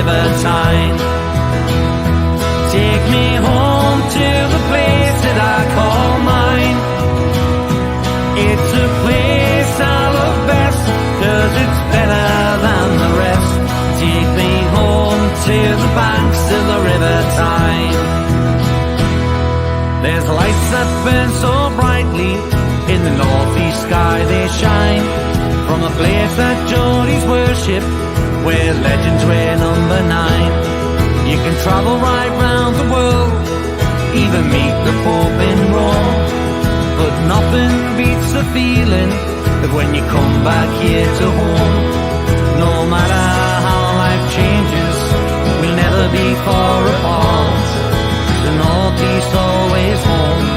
River Tyne. Take me home to the place that I call mine. It's a place I love best, 'cause it's better than the rest. Take me home to the banks of the River Tyne. There's lights that burn so brightly, in the northeast sky they shine, from a place that Geordies worship, where legends wear number 9. You can travel right round the world, even meet the Pope in Rome, but nothing beats the feeling of when you come back here to home. No matter how life changes, we'll never be far apart. The northeast always home,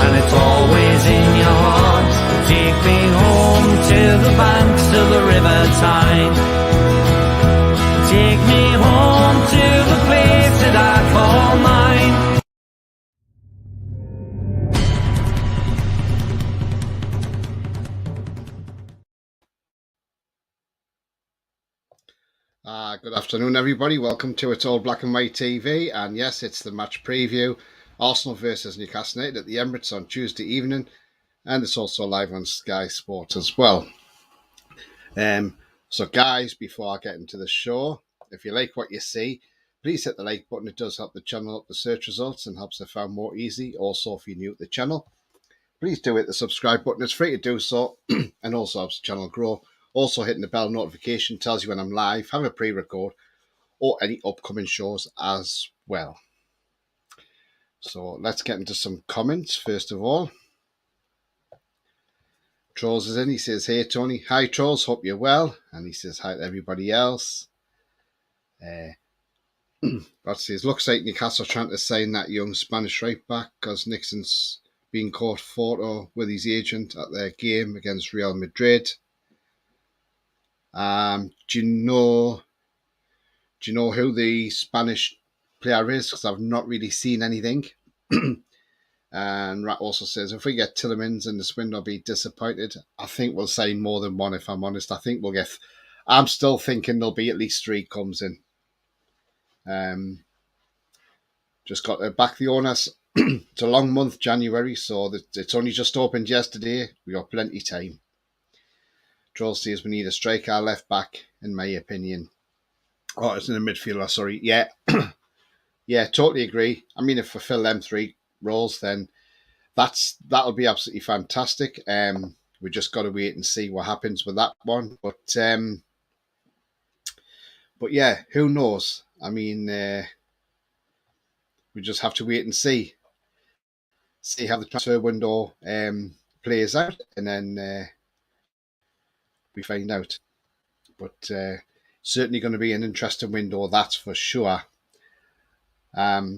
and it's always in your heart. Take me home to the banks of the River Tyne. Take me home to the place that I call mine. Good afternoon, everybody. Welcome to It's All Black and White TV. And yes, it's the match preview. Arsenal versus Newcastle United at the Emirates on Tuesday evening. And it's also live on Sky Sports as well. So guys, before I get into the show, if you like what you see, please hit the like button. It does help the channel up the search results and helps it found more easy. Also, if you're new to the channel, please do hit the subscribe button. It's free to do so and also helps the channel grow. Also, hitting the bell notification tells you when I'm live, have a pre-record, or any upcoming shows as well. So let's get into some comments first of all. Trolls is in. He says, "Hey Tony, hi Trolls, hope you're well." And he says hi to everybody else. That says, "Looks like Newcastle trying to sign that young Spanish right back because Nixon's being caught photo with his agent at their game against Real Madrid." Do you know who the Spanish player is? Because I've not really seen anything. And Rat also says, "If we get Tillemans in this window, I'll be disappointed. I think we'll sign more than one, if I'm honest. I think we'll get... I'm still thinking there'll be at least 3 comes in. Just got to back the owners. It's a long month, January, so it's only just opened yesterday. We got plenty of time. Troll says we need a striker left back, in my opinion. Oh, it's in a midfielder, sorry. Yeah. Yeah, totally agree. I mean, if we fill them 3 roles, then that'll be absolutely fantastic. We just got to wait and see what happens with that one. But yeah, who knows? I mean, we just have to wait and see how the transfer window plays out, and then we find out. But certainly going to be an interesting window, that's for sure. There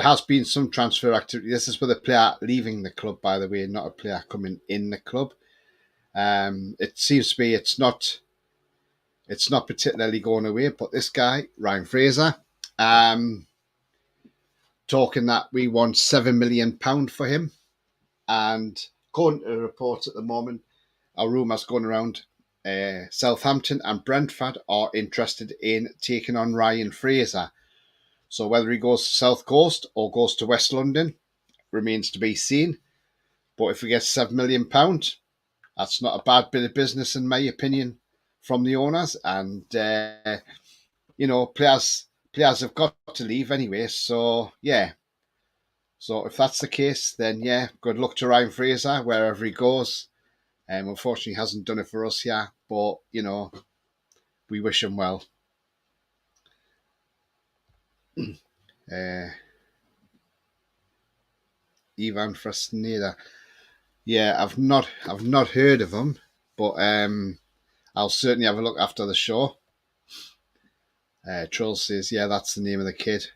has been some transfer activity. This is with a player leaving the club, by the way, not a player coming in the club. It seems to be it's not particularly going away, but this guy, Ryan Fraser, talking that we want £7 million for him. And according to the reports at the moment, a rumour's going around, Southampton and Brentford are interested in taking on Ryan Fraser. So whether he goes to South Coast or goes to West London remains to be seen. But if we get £7 million, that's not a bad bit of business, in my opinion, from the owners. And, players have got to leave anyway. So, yeah. So if that's the case, then, yeah, good luck to Ryan Fraser wherever he goes. Unfortunately, he hasn't done it for us yet, but, we wish him well. Ivan Fresneda. Yeah, I've not heard of him, but I'll certainly have a look after the show. Troll says, yeah, that's the name of the kid.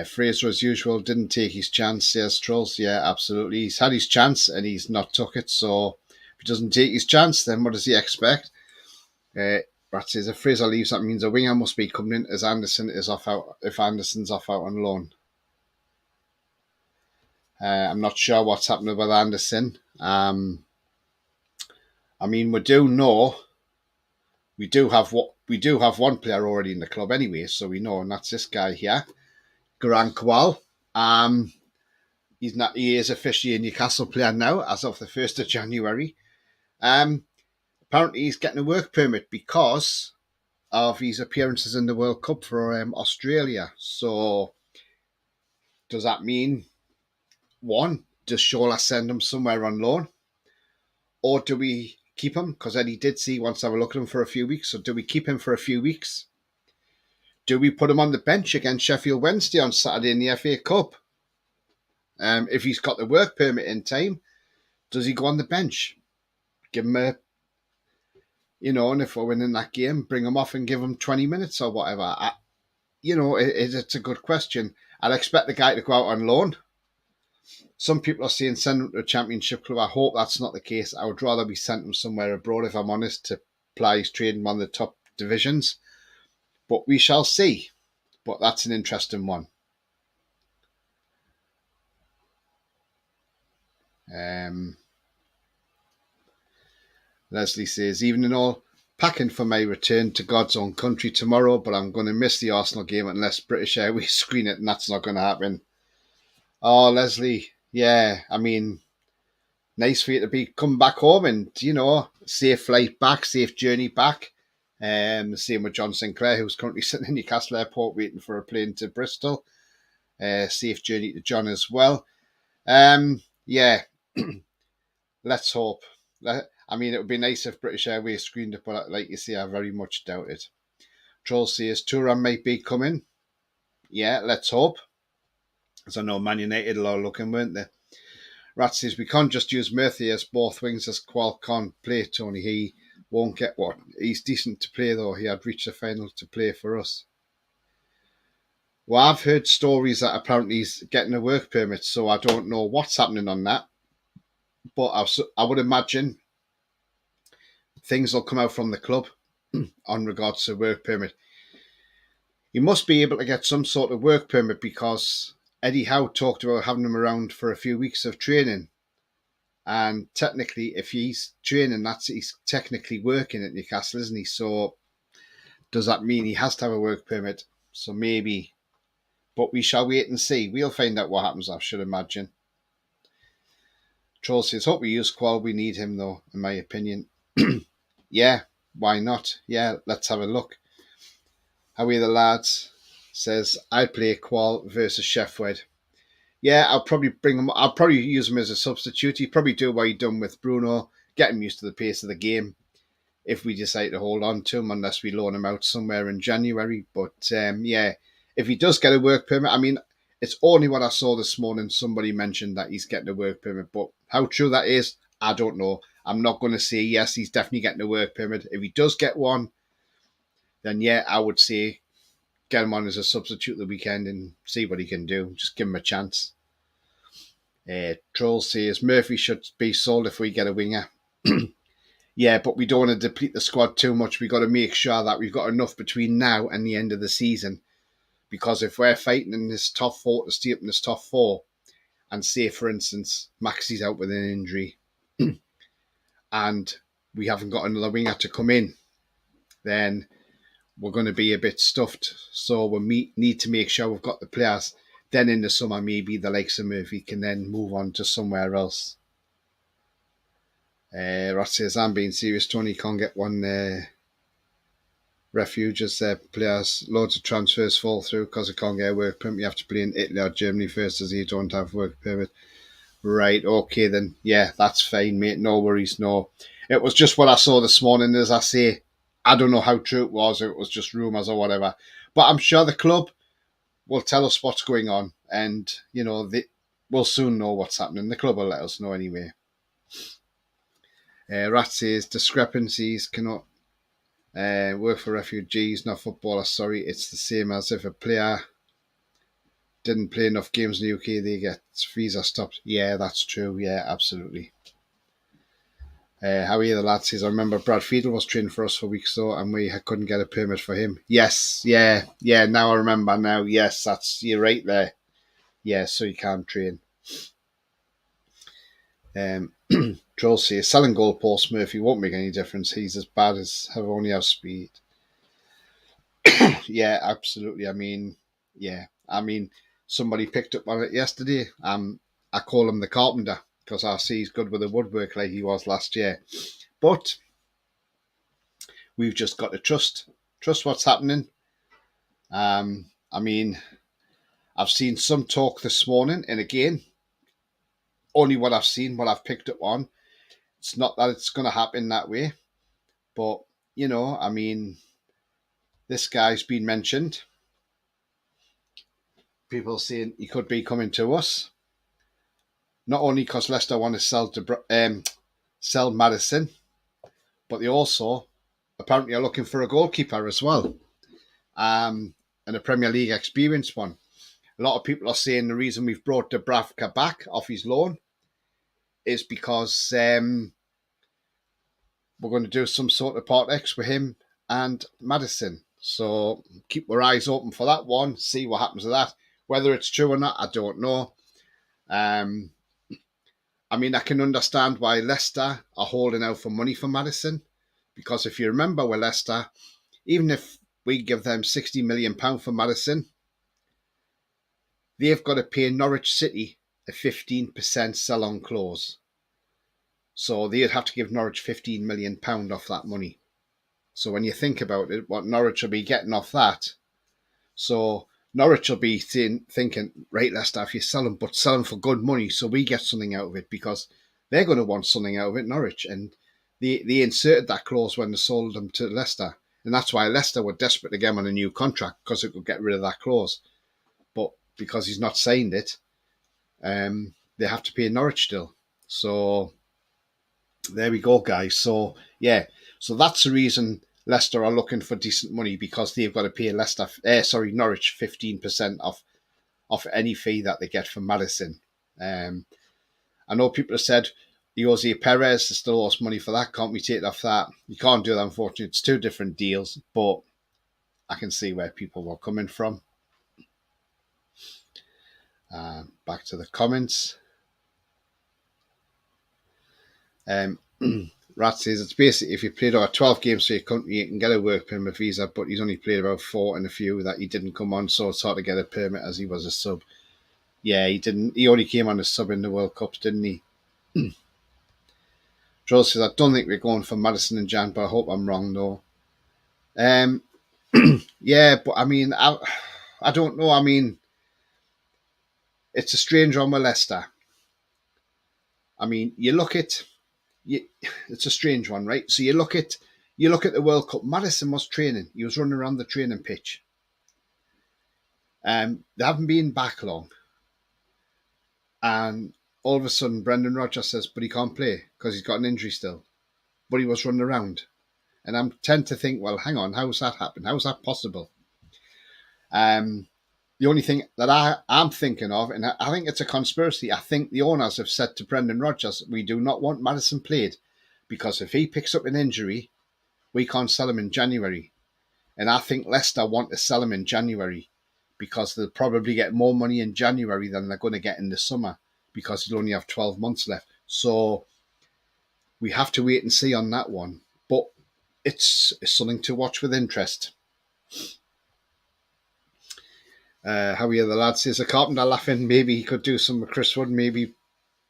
Fraser, as usual, didn't take his chance, says Trolls. Yeah, absolutely. He's had his chance and he's not took it. So if he doesn't take his chance, then what does he expect? Rat says, if Fraser leaves, that means a winger must be coming in as Anderson is off out. If Anderson's off out on loan. I'm not sure what's happening with Anderson. We do know We do have one player already in the club anyway, so we know, and that's this guy here, Garang Kwal. He is officially a Newcastle player now as of the 1st of January. Apparently he's getting a work permit because of his appearances in the World Cup for Australia. So does that mean, one, does Shola send him somewhere on loan? Or do we keep him? Because Eddie did see he wants to have a look at him for a few weeks. So do we keep him for a few weeks? Do we put him on the bench against Sheffield Wednesday on Saturday in the FA Cup? If he's got the work permit in time, does he go on the bench? Give him a, and if we're winning that game, bring him off and give him 20 minutes or whatever. It's a good question. I'd expect the guy to go out on loan. Some people are saying send him to a championship club. I hope that's not the case. I would rather be sent him somewhere abroad, if I'm honest, to ply his trade in one of the top divisions. But we shall see. But that's an interesting one. Leslie says, evening all, packing for my return to God's own country tomorrow, but I'm going to miss the Arsenal game unless British Airways screen it, and that's not going to happen. Oh, Leslie, yeah, I mean, nice for you to be come back home and, safe flight back, safe journey back. Same with John Sinclair, who's currently sitting in Newcastle Airport waiting for a plane to Bristol. Safe journey to John as well. Yeah, let's hope. I mean, it would be nice if British Airways screened it, but like you say, I very much doubt it. Troll says Turan might be coming. Yeah, let's hope. As I know, Man United are looking, weren't they? Rat says we can't just use Murphy as both wings, as Qual can't play, Tony. He won't get what. He's decent to play, though. He had reached the final to play for us. Well, I've heard stories that apparently he's getting a work permit, so I don't know what's happening on that. But I would imagine things will come out from the club on regards to work permit. He must be able to get some sort of work permit because Eddie Howe talked about having him around for a few weeks of training. And technically, if he's training, he's technically working at Newcastle, isn't he? So does that mean he has to have a work permit? So maybe. But we shall wait and see. We'll find out what happens, I should imagine. Troll says, hope we use Qual. We need him, though, in my opinion. Yeah, why not? Yeah, let's have a look. How are the lads? Says, I'd play Qual versus Sheffield. Yeah, I'll probably bring him. I'll probably use him as a substitute. He'd probably do what he done with Bruno, get him used to the pace of the game. If we decide to hold on to him, unless we loan him out somewhere in January. But yeah, if he does get a work permit, I mean, it's only what I saw this morning. Somebody mentioned that he's getting a work permit, but how true that is, I don't know. I'm not going to say yes, he's definitely getting a work permit. If he does get one, then yeah, I would say get him on as a substitute the weekend and see what he can do. Just give him a chance. Troll says Murphy should be sold if we get a winger. Yeah, but we don't want to deplete the squad too much. We've got to make sure that we've got enough between now and the end of the season. Because if we're fighting in this top four to stay up in this top four, and say, for instance, Maxi's out with an injury, and we haven't got another winger to come in, then we're going to be a bit stuffed. So we need to make sure we've got the players. Then in the summer, maybe the likes of Murphy can then move on to somewhere else. Ross says, I'm being serious, Tony. Can't get one refuge as players. Loads of transfers fall through because they can't get a work permit. You have to play in Italy or Germany first as you don't have work permit. Right, okay then. Yeah, that's fine, mate. No worries, no. It was just what I saw this morning. As I say, I don't know how true it was. It was just rumours or whatever. But I'm sure the club will tell us what's going on. And, we'll soon know what's happening. The club will let us know anyway. Rat says, discrepancies cannot work for refugees, not footballers. Sorry, it's the same as if a player didn't play enough games in the UK, they get visa stopped. Yeah, that's true. Yeah, absolutely. How are you, the lad says, I remember Brad Fiedel was training for us for weeks though, and we couldn't get a permit for him. Yes, yeah, now I remember now. Yes, you're right there. Yeah, so you can't train. Troll says, selling goalposts, Murphy won't make any difference. He's as bad as have only our speed. Yeah, absolutely. I mean, somebody picked up on it yesterday. I call him the carpenter because I see he's good with the woodwork like he was last year. But we've just got to trust what's happening. I mean, I've seen some talk this morning, and again, only what I've seen, what I've picked up on. It's not that it's going to happen that way, but I mean, this guy's been mentioned. People saying he could be coming to us. Not only because Leicester want to sell Madison, but they also apparently are looking for a goalkeeper as well, and a Premier League experienced one. A lot of people are saying the reason we've brought Dubravka back off his loan is because we're going to do some sort of part X with him and Madison. So keep our eyes open for that one. See what happens to that. Whether it's true or not, I don't know. I mean, I can understand why Leicester are holding out for money for Madison, because if you remember with Leicester, even if we give them £60 million for Madison, they've got to pay Norwich City a 15% sell-on clause. So they'd have to give Norwich £15 million off that money. So when you think about it, what Norwich will be getting off that, so Norwich will be thinking, right, Leicester, if you sell them, but sell them for good money so we get something out of it, because they're going to want something out of it, Norwich. And they inserted that clause when they sold them to Leicester. And that's why Leicester were desperate to get him on a new contract, because it could get rid of that clause. But because he's not signed it, they have to pay Norwich still. So there we go, guys. So, yeah. So that's the reason Leicester are looking for decent money, because they've got to pay Norwich 15% off any fee that they get from Madison. I know people have said Jose Perez is still lost money for that. Can't we take it off that? You can't do that, unfortunately. It's two different deals, but I can see where people were coming from. Back to the comments. Rat says it's basically if you played over 12 games for your country, you can get a work permit visa, but he's only played about 4 and a few that he didn't come on, so it's hard to get a permit as he was a sub. Yeah, he didn't. He only came on as sub in the World Cups, didn't he? Joel says, I don't think we're going for Madison and Jan, but I hope I'm wrong, though. Yeah, but I mean, I don't know. I mean, it's a strange one with Leicester. I mean, it's a strange one, right? So you look at the World Cup. Madison was training. He was running around the training pitch. They haven't been back long. And all of a sudden, Brendan Rodgers says, but he can't play because he's got an injury still. But he was running around. And I tend to think, well, hang on, how's that happened? How's that possible? The only thing that I'm thinking of, and I think it's a conspiracy, I think the owners have said to Brendan Rodgers, we do not want Madison played, because if he picks up an injury, we can't sell him in January. And I think Leicester want to sell him in January, because they'll probably get more money in January than they're going to get in the summer, because he'll only have 12 months left. So we have to wait and see on that one. But it's something to watch with interest. Howie the lad says, a carpenter laughing, maybe he could do some with Chris Wood, maybe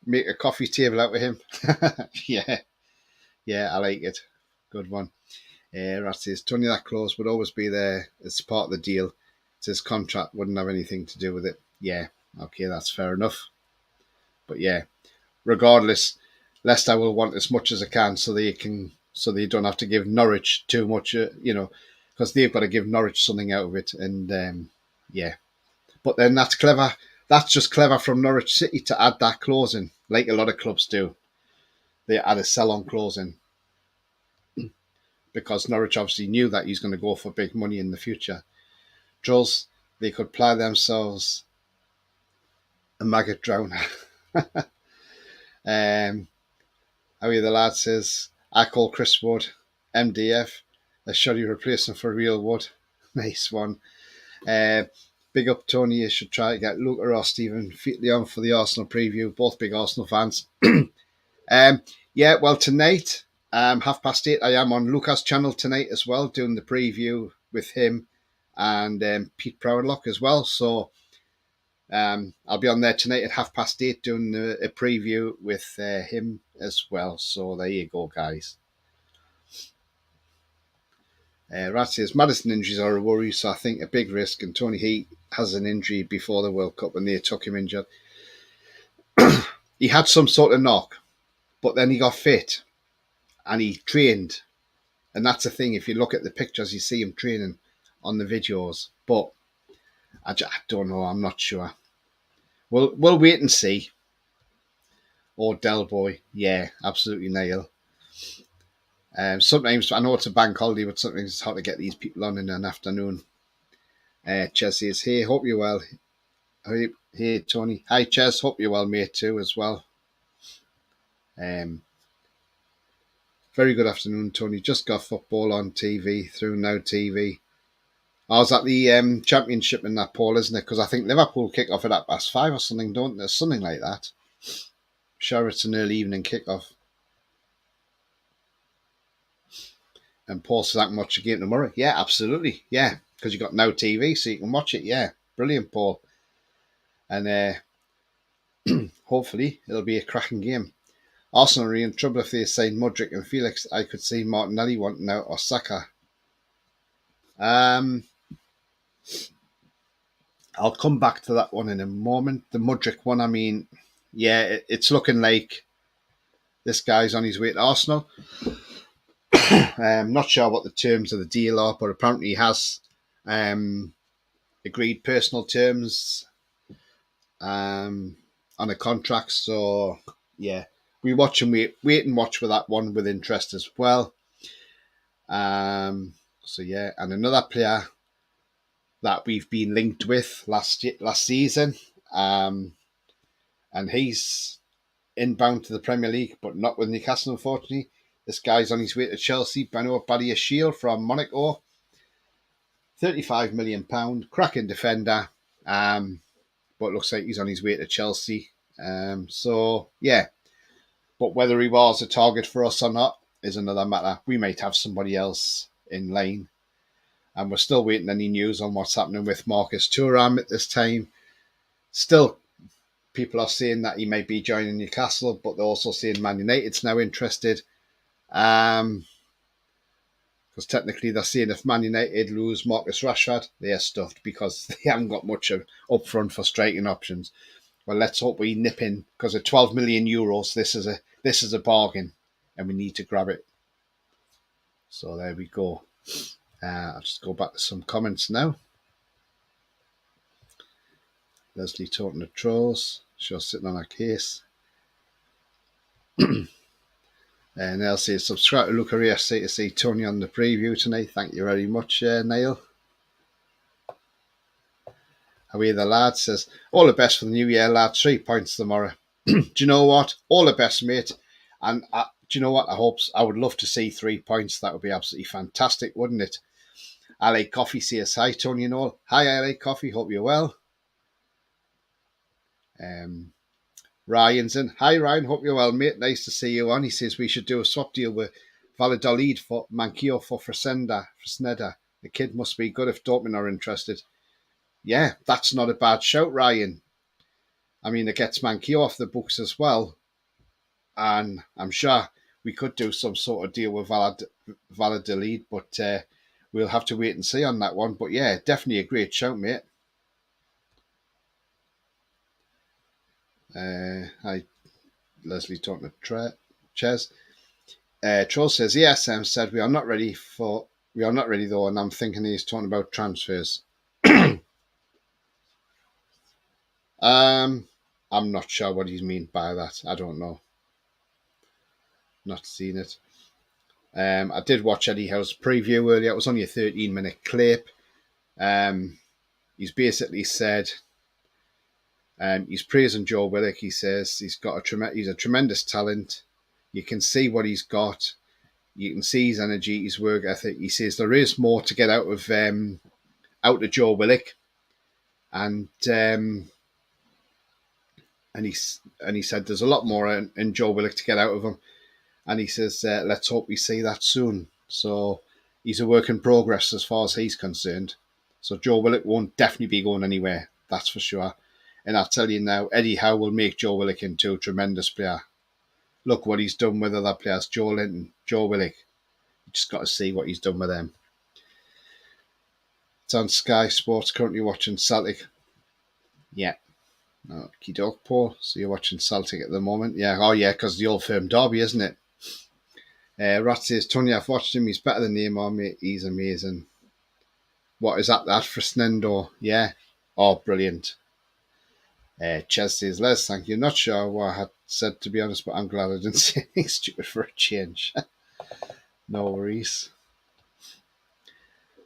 make a coffee table out with him. Yeah, I like it. Good one. Rat says, Tony, that clause would always be there as part of the deal. It's his contract, wouldn't have anything to do with it. Yeah, okay, that's fair enough. But yeah, regardless, Leicester will want as much as they can so they don't have to give Norwich too much, because they've got to give Norwich something out of it. And yeah. But then that's clever. That's just clever from Norwich City to add that clause in, like a lot of clubs do. They add a sell-on clause in, because Norwich obviously knew that he's going to go for big money in the future. Jules, they could apply themselves a maggot drowner. Howie the lad says, I call Chris Wood MDF, a shoddy replacement for real Wood. Nice one. Big up Tony, you should try to get Luca or Stephen Featley on for the Arsenal preview, both big Arsenal fans. Yeah, well, tonight, 8:30, I am on Lucas' channel tonight as well, doing the preview with him and Pete Proudlock as well. So I'll be on there tonight at 8:30 doing a preview with him as well. So there you go, guys. Rat says Madison injuries are a worry, so I think a big risk. And Tony Heat has an injury before the World Cup when they took him injured. He had some sort of knock, but then he got fit and he trained. And that's the thing, if you look at the pictures, you see him training on the videos. But I don't know, I'm not sure. We'll wait and see. Or Del Boy, yeah, absolutely nail. Sometimes, I know it's a bank holiday, but sometimes it's hard to get these people on in an afternoon. Ches says, hey, hope you're well. Hey, Tony. Hi, Ches, hope you're well, mate, too, as well. Very good afternoon, Tony. Just got football on TV through Now TV. I was at the championship in that, Paul, isn't it? Because I think Liverpool kick off at 5:30 or something, don't they? Something like that. Sure, it's an early evening kick-off. And Paul says I can watch the game tomorrow. Yeah, absolutely. Yeah, because you've got Now TV, so you can watch it. Yeah, brilliant, Paul. And hopefully it'll be a cracking game. Arsenal are in trouble if they sign Mudryk and Felix. I could see Martinelli wanting out or Saka. I'll come back to that one in a moment. The Mudryk one, I mean, yeah, it's looking like this guy's on his way to Arsenal. I'm not sure what the terms of the deal are, but apparently he has agreed personal terms on a contract. So, yeah, we watch and wait and watch for that one with interest as well. So, yeah, and another player that we've been linked with last season, and he's inbound to the Premier League, but not with Newcastle, unfortunately. This guy's on his way to Chelsea. Beno Badiashile from Monaco. £35 million. Cracking defender. But looks like he's on his way to Chelsea. So, yeah. But whether he was a target for us or not is another matter. We might have somebody else in line. And we're still waiting any news on what's happening with Marcus Thuram at this time. Still, people are saying that he might be joining Newcastle, but they're also saying Man United's now interested. Because technically they're saying if Man United lose Marcus Rashford, they're stuffed because they haven't got much up front for striking options. Well, let's hope we nip in, because at 12 million euros, this is a bargain, and we need to grab it. So there we go. I'll just go back to some comments now. Leslie talking to trolls. She's sitting on her case. And Neil says, subscribe to Luca ESC to see Tony on the preview tonight. Thank you very much, Neil. Away the lad says, all the best for the new year, lad. 3 points tomorrow. Do you know what? All the best, mate. And do you know what? I would love to see 3 points. That would be absolutely fantastic, wouldn't it? LA Coffee says, hi, Tony and all. Hi, LA Coffee. Hope you're well. Ryan's in. Hi, Ryan. Hope you're well, mate. Nice to see you on. He says we should do a swap deal with Valladolid for Manquillo for Fresneda. The kid must be good if Dortmund are interested. Yeah, that's not a bad shout, Ryan. I mean, it gets Manquillo off the books as well. And I'm sure we could do some sort of deal with Valladolid, but we'll have to wait and see on that one. But yeah, definitely a great shout, mate. Hi, Leslie talking to Ches. Troll says, yes, Sam said we are not ready though, and I'm thinking he's talking about transfers. I'm not sure what he's mean by that. I don't know. Not seen it. I did watch Eddie Howe's preview earlier. It was only a 13-minute clip. He's basically said he's praising Joe Willock. He says he's a tremendous talent. You can see what he's got. You can see his energy, his work ethic. He says there is more to get out of Joe Willock, and and he said there's a lot more in Joe Willock to get out of him, and he says let's hope we see that soon. So he's a work in progress as far as he's concerned. So Joe Willock won't definitely be going anywhere, that's for sure. And I'll tell you now, Eddie Howe will make Joe Willock into a tremendous player. Look what he's done with other players, Joe Linton, Joe Willock. You just got to see what he's done with them. It's on Sky Sports, currently watching Celtic. Yeah. Okie doke, Paul. So you're watching Celtic at the moment. Yeah. Oh, yeah, because the Old Firm derby, isn't it? Rat says, Tony, I've watched him. He's better than Neymar, mate. He's amazing. What is that? That for Snendo? Yeah. Oh, brilliant. Ches says, Les, thank you. Not sure what I had said, to be honest, but I'm glad I didn't say anything stupid for a change. No worries.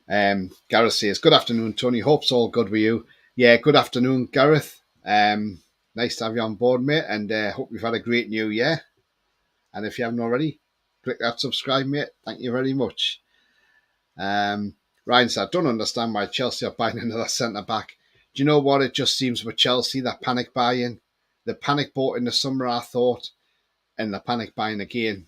Gareth says, good afternoon, Tony. Hope's all good with you. Yeah, good afternoon, Gareth. Nice to have you on board, mate, and hope you've had a great new year. And if you haven't already, click that subscribe, mate. Thank you very much. Ryan said, I don't understand why Chelsea are buying another centre-back. Do you know what? It just seems with Chelsea, that panic buying. The panic bought in the summer, I thought, and the panic buying again.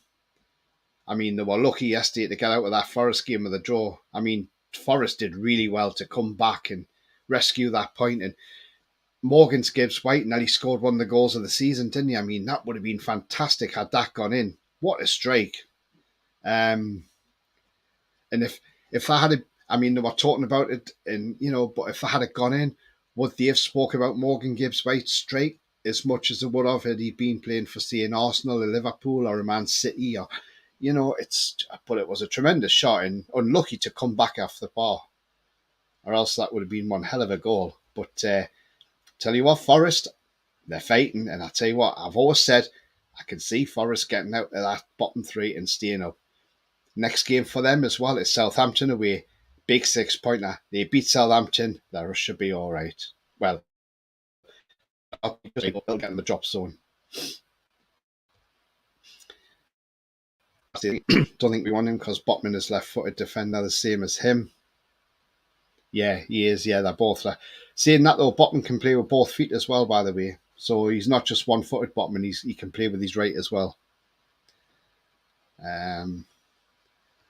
I mean, they were lucky yesterday to get out of that Forest game with a draw. I mean, Forest did really well to come back and rescue that point. And Morgan's Gibbs White nearly scored one of the goals of the season, didn't he? I mean, that would have been fantastic had that gone in. What a strike. And if I had, I mean, they were talking about it, and but if I had it gone in, would they have spoke about Morgan Gibbs White straight as much as they would have had he been playing for, say, an Arsenal, a Liverpool, or a Man City, or but it was a tremendous shot and unlucky to come back off the bar, or else that would have been one hell of a goal. But tell you what, Forest, they're fighting, and I tell you what, I've always said I can see Forest getting out of that bottom three and staying up. Next game for them as well is Southampton away. Big 6-pointer. They beat Southampton. That should be all right. Well, they'll get in the drop zone. Don't think we want him because Botman is left-footed defender, the same as him. Yeah, he is. Yeah, they're both left. Saying that though, Botman can play with both feet as well, by the way. So he's not just one-footed Botman. He can play with his right as well.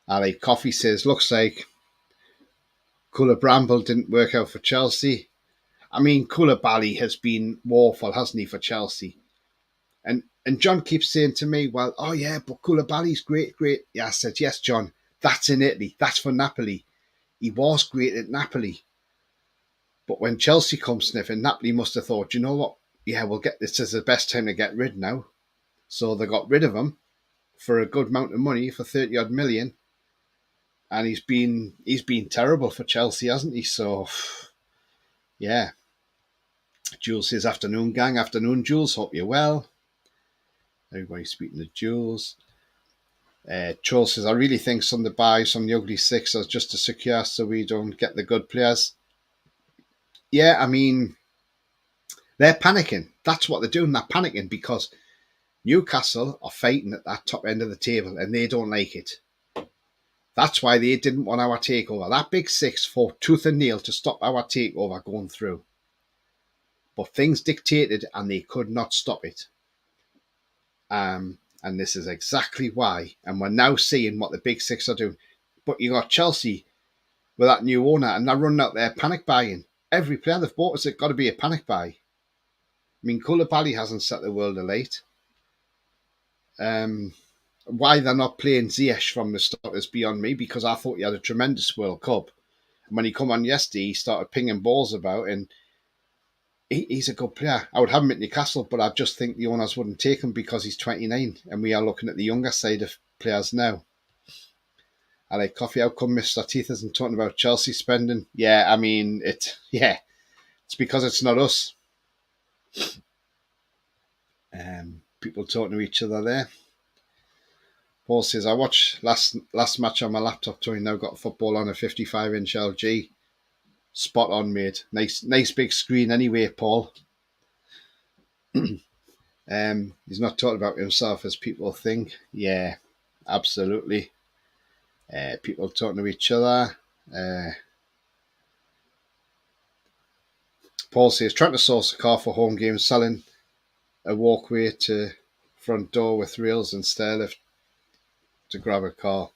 Ali Coffee says, looks like Kula Bramble didn't work out for Chelsea. I mean, Koulibaly has been woeful, hasn't he, for Chelsea? And John keeps saying to me, well, oh yeah, but Koulibaly's great. Yeah, I said, yes, John, that's in Italy. That's for Napoli. He was great at Napoli. But when Chelsea come sniffing, Napoli must have thought, you know what? Yeah, we'll get this as the best time to get rid now. So they got rid of him for a good amount of money, for 30-odd million. And he's been terrible for Chelsea, hasn't he? So, yeah. Jules says, afternoon, gang. Afternoon, Jules. Hope you're well. Everybody's speaking to Jules. Charles says, I really think some of the buys from the ugly six are just to secure so we don't get the good players. Yeah, I mean, they're panicking. That's what they're doing. They're panicking because Newcastle are fighting at that top end of the table and they don't like it. That's why they didn't want our takeover. That big six fought tooth and nail to stop our takeover going through. But things dictated and they could not stop it. And this is exactly why. And we're now seeing what the big six are doing. But you got Chelsea with that new owner and they're running out there panic buying. Every player they've bought has got to be a panic buy. I mean, Koulibaly hasn't set the world alight. Why they're not playing Ziyech from the start is beyond me, because I thought he had a tremendous World Cup. And when he come on yesterday, he started pinging balls about, and he's a good player. I would have him at Newcastle, but I just think the owners wouldn't take him because he's 29, and we are looking at the younger side of players now. I like coffee. How come Mr. Teeth isn't talking about Chelsea spending? Yeah, I mean, it's because it's not us. People talking to each other there. Paul says, I watched last match on my laptop. Tony now got football on a 55-inch LG. Spot on, mate. Nice big screen anyway, Paul. He's not talking about himself as people think. Yeah, absolutely. People talking to each other. Paul says, trying to source a car for home games, selling a walkway to front door with rails and stair lift to grab a car.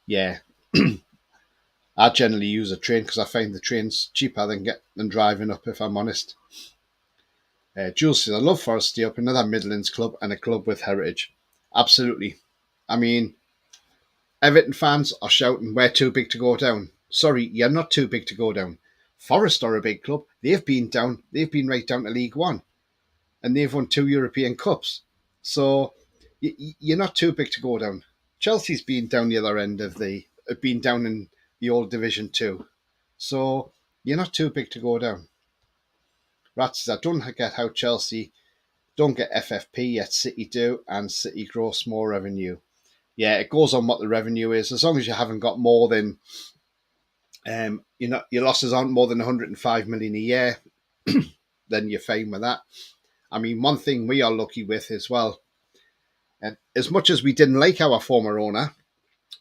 Yeah, I generally use a train because I find the train's cheaper than driving up, if I'm honest. Jules says, I love Forest Stay Up, another Midlands club and a club with heritage. Absolutely. I mean, Everton fans are shouting, we're too big to go down. Sorry, you're not too big to go down. Forest are a big club. They've been right down to League One, and they've won 2 European Cups. So you're not too big to go down. Chelsea's been down the other end of been down in the old Division 2. So you're not too big to go down. Rats, I don't get how Chelsea don't get FFP, yet City do, and City gross more revenue. Yeah, it goes on what the revenue is. As long as you haven't got more than, your losses aren't more than 105 million a year, then you're fine with that. I mean, one thing we are lucky with as well, and as much as we didn't like our former owner,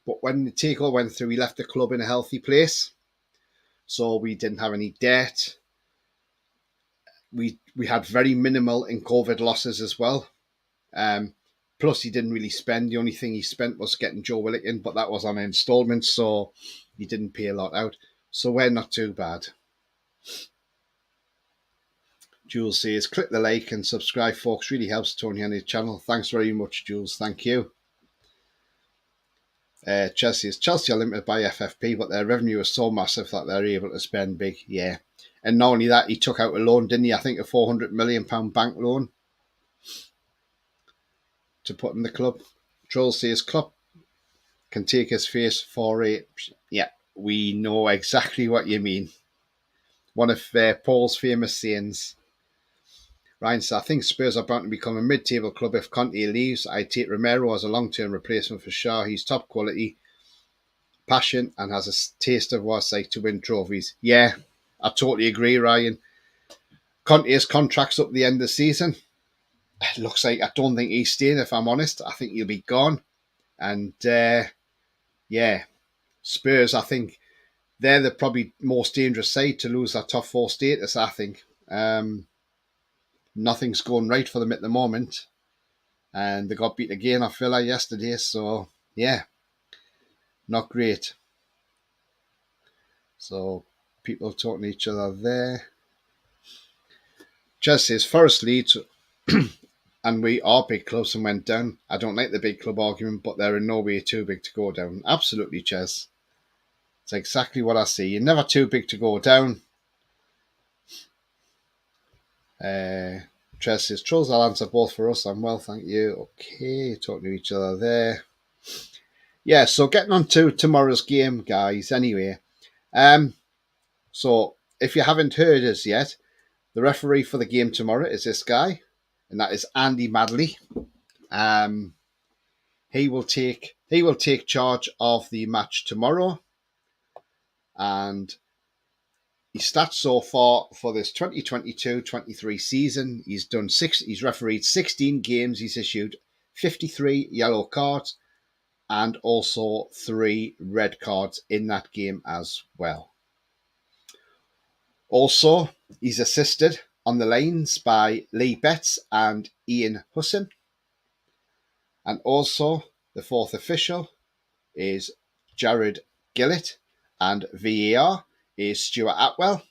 but when the takeover went through, he left the club in a healthy place. So we didn't have any debt. We had very minimal in COVID losses as well. Plus, he didn't really spend. The only thing he spent was getting Joe Willock in, but that was on instalments, so he didn't pay a lot out. So we're not too bad. Jules says, click the like and subscribe, folks. Really helps Tony on his channel. Thanks very much, Jules. Thank you. Chelsea are limited by FFP, but their revenue is so massive that they're able to spend big. Yeah. And not only that, he took out a loan, didn't he? I think a £400 million bank loan to put in the club. Troll says, Klopp can take his face for it. Yeah, we know exactly what you mean. One of Paul's famous sayings. Ryan says, I think Spurs are bound to become a mid-table club if Conte leaves. I'd take Romero as a long-term replacement for Shaw. He's top quality, passion, and has a taste of what it's like to win trophies. Yeah, I totally agree, Ryan. Conte's contract's up at the end of the season. It looks like I don't think he's staying, if I'm honest. I think he'll be gone. And, yeah, Spurs, I think they're the probably most dangerous side to lose that top 4 status, I think. Nothing's going right for them at the moment. And they got beat again off Villa yesterday. So, yeah, not great. So, people talking to each other there. Jess says, Forest Leeds and we are big clubs and went down. I don't like the big club argument, but they're in no way too big to go down. Absolutely, Jess. It's exactly what I see. You're never too big to go down. Tress says, Trolls, I'll answer both for us. I'm well, thank you. Okay, talking to each other there. Yeah, so getting on to tomorrow's game, guys, anyway. So, if you haven't heard us yet, the referee for the game tomorrow is this guy, and that is Andy Madley. He will take charge of the match tomorrow, and his stats so far for this 2022-23 season, he's refereed 16 games, he's issued 53 yellow cards and also 3 red cards in that game as well. Also, he's assisted on the lanes by Lee Betts and Ian Husson. And also, the 4th official is Jared Gillett, and VAR is Stuart Atwell.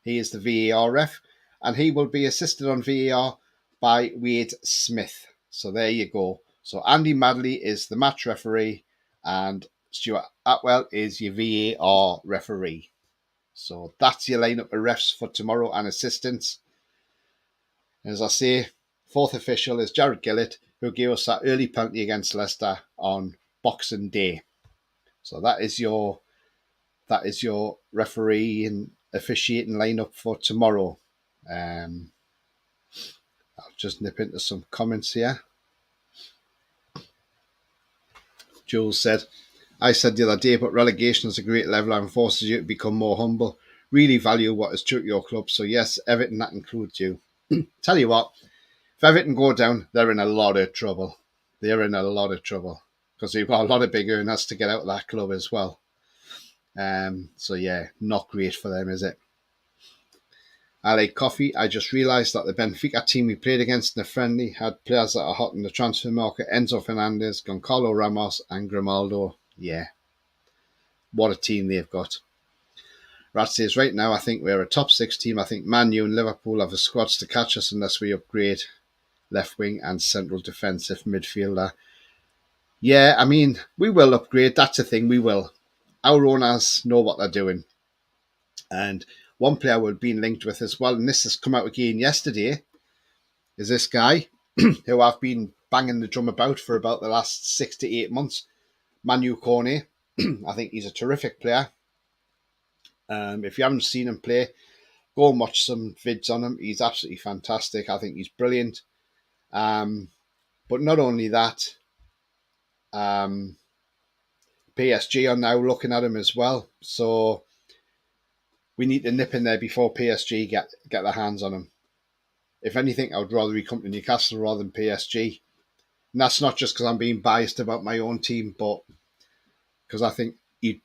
He is the VAR ref, and he will be assisted on VAR by Wade Smith. So there you go. So Andy Madley is the match referee, and Stuart Atwell is your VAR referee. So that's your lineup of refs for tomorrow and assistants. As I say, 4th official is Jared Gillett, who gave us that early penalty against Leicester on Boxing Day. So that is your referee and officiating lineup for tomorrow. I'll just nip into some comments here. Jules said, I said the other day, but relegation is a great level and forces you to become more humble. Really value what is true at your club. So yes, Everton, that includes you. Tell you what, if Everton go down, they're in a lot of trouble. They're in a lot of trouble because they've got a lot of big earners to get out of that club as well. So yeah, not great for them, is it? I like coffee. I just realised that the Benfica team we played against in the friendly had players that are hot in the transfer market. Enzo Fernandez, Goncalo Ramos and Grimaldo. Yeah, what a team they've got. Rat says, right now, I think we're a top 6 team. I think Man U and Liverpool have the squads to catch us unless we upgrade left wing and central defensive midfielder. Yeah, I mean, we will upgrade. That's the thing, we will. Our owners know what they're doing. And one player we've been linked with as well, and this has come out again yesterday, is this guy who I've been banging the drum about for about the last 6 to 8 months, Manu Kone. I think he's a terrific player. If you haven't seen him play, go and watch some vids on him. He's absolutely fantastic. I think he's brilliant. But not only that, PSG are now looking at him as well. So we need to nip in there before PSG get their hands on him. If anything, I would rather he come to Newcastle rather than PSG. And that's not just because I'm being biased about my own team, but because I think he'd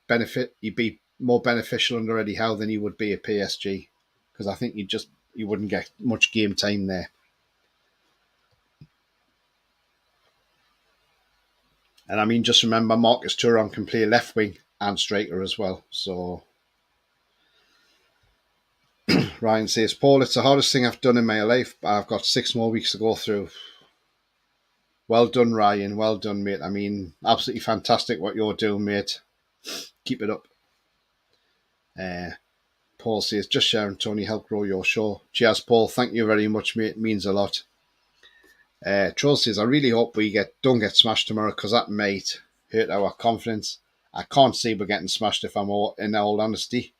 be more beneficial under Eddie Howe than he would be at PSG. Because I think he wouldn't get much game time there. And I mean, just remember, Marcus Thuram can play left wing and striker as well. So Ryan says, Paul, it's the hardest thing I've done in my life, but I've got 6 more weeks to go through. Well done, Ryan. Well done, mate. I mean, absolutely fantastic what you're doing, mate. Keep it up. Paul says, just sharing, Tony, help grow your show. Cheers, Paul. Thank you very much, mate. It means a lot. Troll says, I really hope we don't get smashed tomorrow because that might hurt our confidence. I can't see we're getting smashed if I'm in all honesty.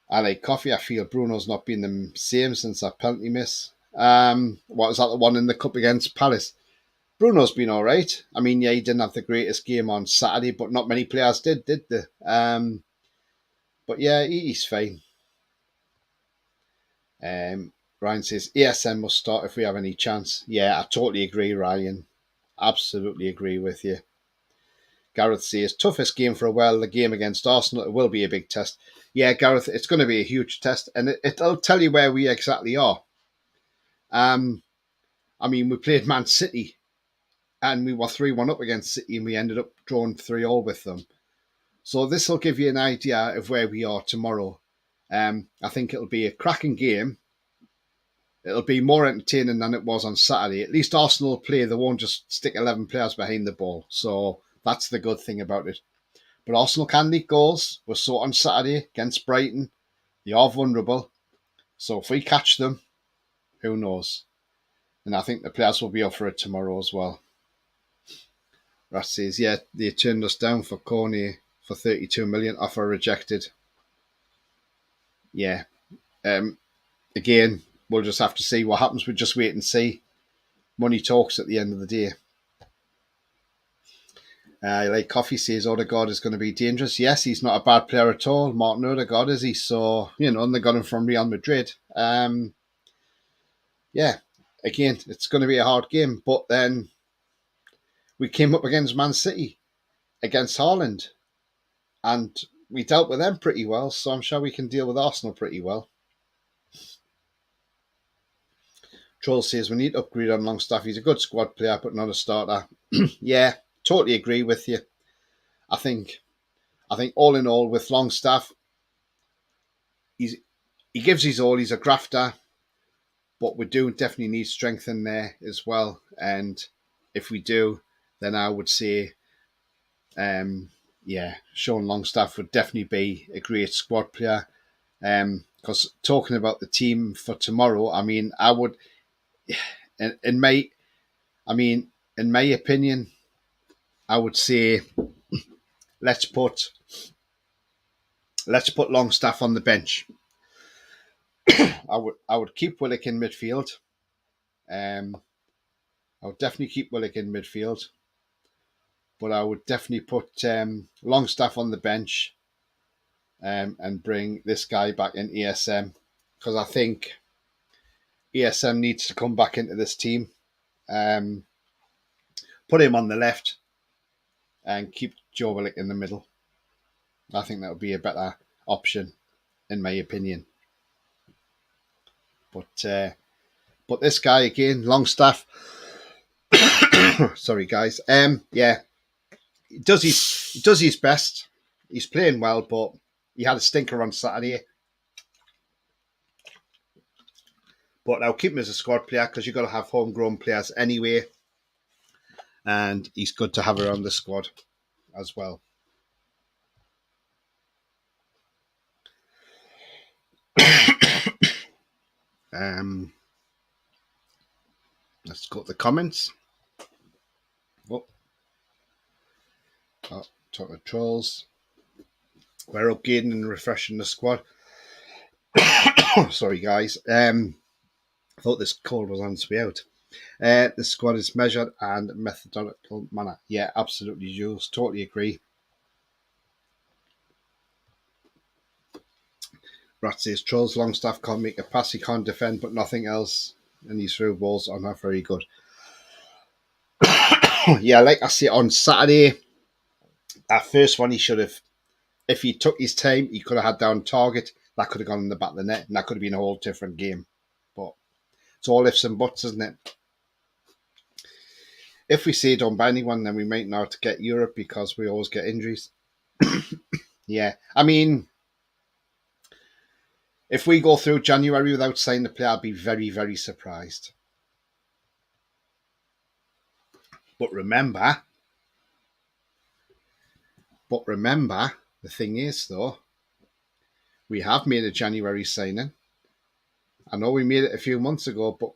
I like coffee. I feel Bruno's not been the same since that penalty miss. What was that, the one in the cup against Palace? Bruno's been all right. I mean, yeah, he didn't have the greatest game on Saturday, but not many players did they? But yeah, he's fine. Ryan says, ESM must start if we have any chance. Yeah, I totally agree, Ryan. Absolutely agree with you. Gareth says, toughest game for a while, the game against Arsenal. It will be a big test. Yeah, Gareth, it's going to be a huge test, and it'll tell you where we exactly are. I mean, we played Man City, and we were 3-1 up against City, and we ended up drawing 3-3 with them. So this will give you an idea of where we are tomorrow. I think it'll be a cracking game. It'll be more entertaining than it was on Saturday. At least Arsenal will play. They won't just stick 11 players behind the ball. So that's the good thing about it. But Arsenal can leak goals. We saw on Saturday against Brighton. They are vulnerable. So if we catch them, who knows? And I think the players will be up for it tomorrow as well. Rat says, yeah, they turned us down for Corney for 32 million. Offer rejected. Yeah. Again, we'll just have to see what happens. We'll just wait and see. Money talks at the end of the day. Like Coffee says, Odegaard is going to be dangerous. Yes, he's not a bad player at all. Martin Odegaard, is he? So, and they got him from Real Madrid. Yeah, again, it's going to be a hard game. But then we came up against Man City, against Haaland, and we dealt with them pretty well. So I'm sure we can deal with Arsenal pretty well. Troll says, we need to upgrade on Longstaff. He's a good squad player, but not a starter. Yeah, totally agree with you. I think all in all, with Longstaff, he gives his all. He's a grafter, but we do definitely need strength in there as well. And if we do, then I would say, Sean Longstaff would definitely be a great squad player. Because talking about the team for tomorrow, I mean, I would, in my opinion, I would say let's put Longstaff on the bench. I would keep Willock in midfield. I would definitely keep Willock in midfield, but I would definitely put Longstaff on the bench and bring this guy back in ESM, because I think ESM needs to come back into this team. Put him on the left and keep Joe Willock in the middle. I think that would be a better option. in my opinion. But this guy again, Longstaff. Sorry, guys. Yeah, he does his best. He's playing well, but he had a stinker on Saturday. But I'll keep him as a squad player because you've got to have homegrown players anyway, and he's good to have around the squad as well. Let's go to the comments. Talk to trolls. We're upgrading and refreshing the squad. Sorry, guys. I thought this call was on its way out. The squad is measured and methodical manner. Yeah, absolutely, Jules. Totally agree. Rat says trolls Longstaff can't make a pass, he can't defend, but nothing else, and his through balls are not very good. Yeah, like I say on Saturday, that first one he should have. If he took his time, he could have had down target. That could have gone in the back of the net, and that could have been a whole different game. But it's all ifs and buts, isn't it? If we say don't buy anyone, then we might not get Europe because we always get injuries. Yeah, I mean, if we go through January without signing a player, I'll be very, very surprised. But remember, the thing is, though, we have made a January signing. I know we made it a few months ago, but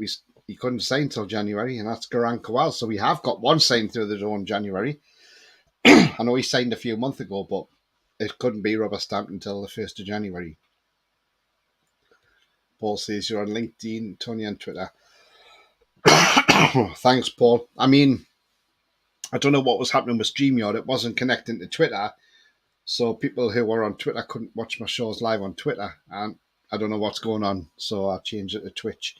he couldn't sign till January, and that's Garan Kowal. So we have got one signed through the door in January. I know he signed a few months ago, but it couldn't be rubber stamped until the 1st of January. Paul says you're on LinkedIn, Tony on Twitter. Thanks, Paul. I mean, I don't know what was happening with StreamYard. It wasn't connecting to Twitter. So people who were on Twitter couldn't watch my shows live on Twitter. And I don't know what's going on. So I changed it to Twitch.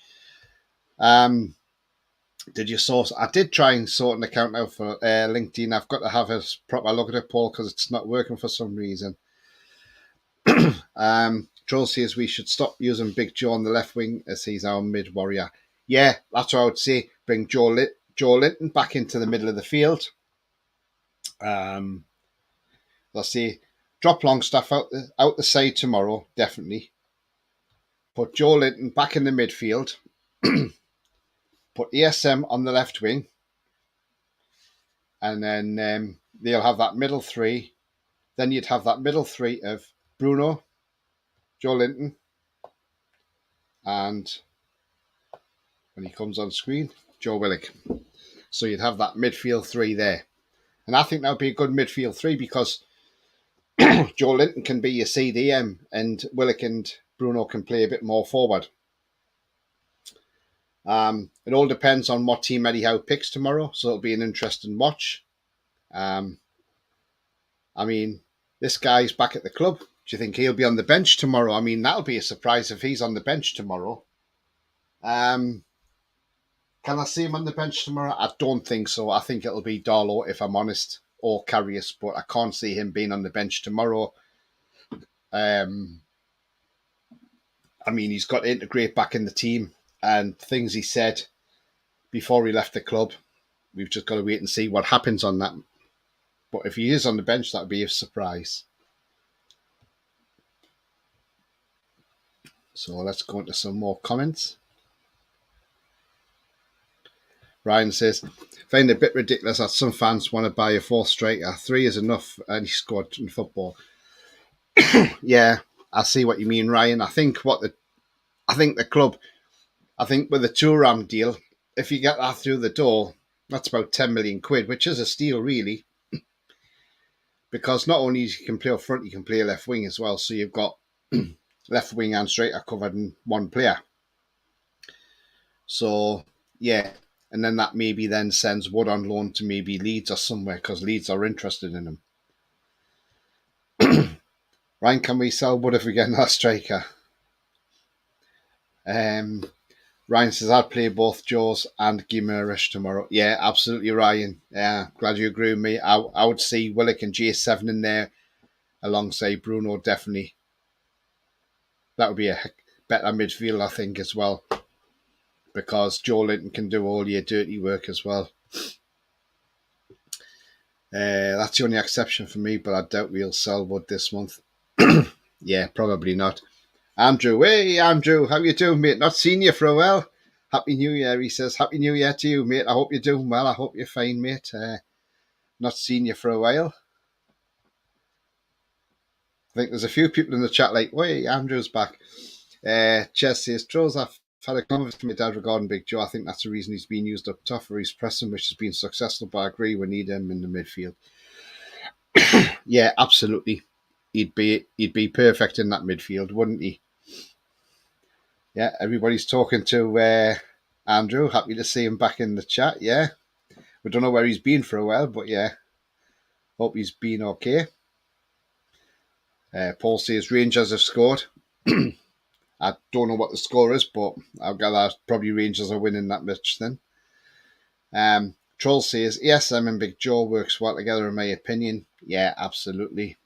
Did you source? I did try and sort an account out for LinkedIn. I've got to have a proper look at it, Paul, because it's not working for some reason. Troll says we should stop using Big Joe on the left wing as he's our mid warrior. Yeah, that's what I would say. Bring Joe Linton back into the middle of the field. Let's see. Drop Longstaff out the side tomorrow, definitely. Put Joe Linton back in the midfield. Put ESM on the left wing. And then they'll have that middle three. Then you'd have that middle three of Bruno, Joe Linton, and when he comes on screen, Joe Willock. So you'd have that midfield three there. And I think that would be a good midfield three because Joe Linton can be your CDM and Willock and Bruno can play a bit more forward. It all depends on what team Eddie Howe picks tomorrow, so it'll be an interesting watch. I mean, this guy's back at the club. Do you think he'll be on the bench tomorrow? I mean, that'll be a surprise if he's on the bench tomorrow. Can I see him on the bench tomorrow? I don't think so. I think it'll be Darlow, if I'm honest, or Karius, but I can't see him being on the bench tomorrow. I mean, he's got to integrate back in the team, and things he said before he left the club, we've just got to wait and see what happens on that. But if he is on the bench, that would be a surprise. So let's go into some more comments. Ryan says, find it a bit ridiculous that some fans want to buy a fourth striker. 3 is enough for any squad in football. Yeah, I see what you mean, Ryan. I think the club, I think with the Thuram deal, if you get that through the door, that's about 10 million quid, which is a steal, really. Because not only you can play up front, you can play left wing as well. So you've got left wing and striker covered in one player. So, yeah. And then that maybe then sends Wood on loan to maybe Leeds or somewhere because Leeds are interested in him. Ryan, can we sell Wood if we get another striker? Ryan says, I'd play both Joes and Guimaraes tomorrow. Yeah, absolutely, Ryan. Yeah, glad you agree with me. I would see Willock and J7 in there alongside Bruno, definitely. that would be a better midfield, I think, as well, because Joe Linton can do all your dirty work as well. That's the only exception for me, but I doubt we'll sell Wood this month. Yeah, probably not. Andrew, hey Andrew, how you doing, mate? Not seen you for a while. Happy New Year, he says. Happy New Year to you, mate. I hope you're doing well. I hope you're fine, mate. Not seen you for a while. I think there's a few people in the chat like, wait, Andrew's back. Chess says, Trolls, I've had a conversation with my dad regarding Big Joe. I think that's the reason he's been used up top for his pressing, which has been successful, but I agree we need him in the midfield. Yeah, absolutely. He'd be perfect in that midfield, wouldn't he? Yeah, everybody's talking to Andrew. Happy to see him back in the chat, yeah. We don't know where he's been for a while, but yeah. Hope he's been okay. Paul says Rangers have scored. I don't know what the score is, but I've got probably Rangers are winning that match then. Troll says, ESM and Big Joe works well together in my opinion. Yeah, absolutely.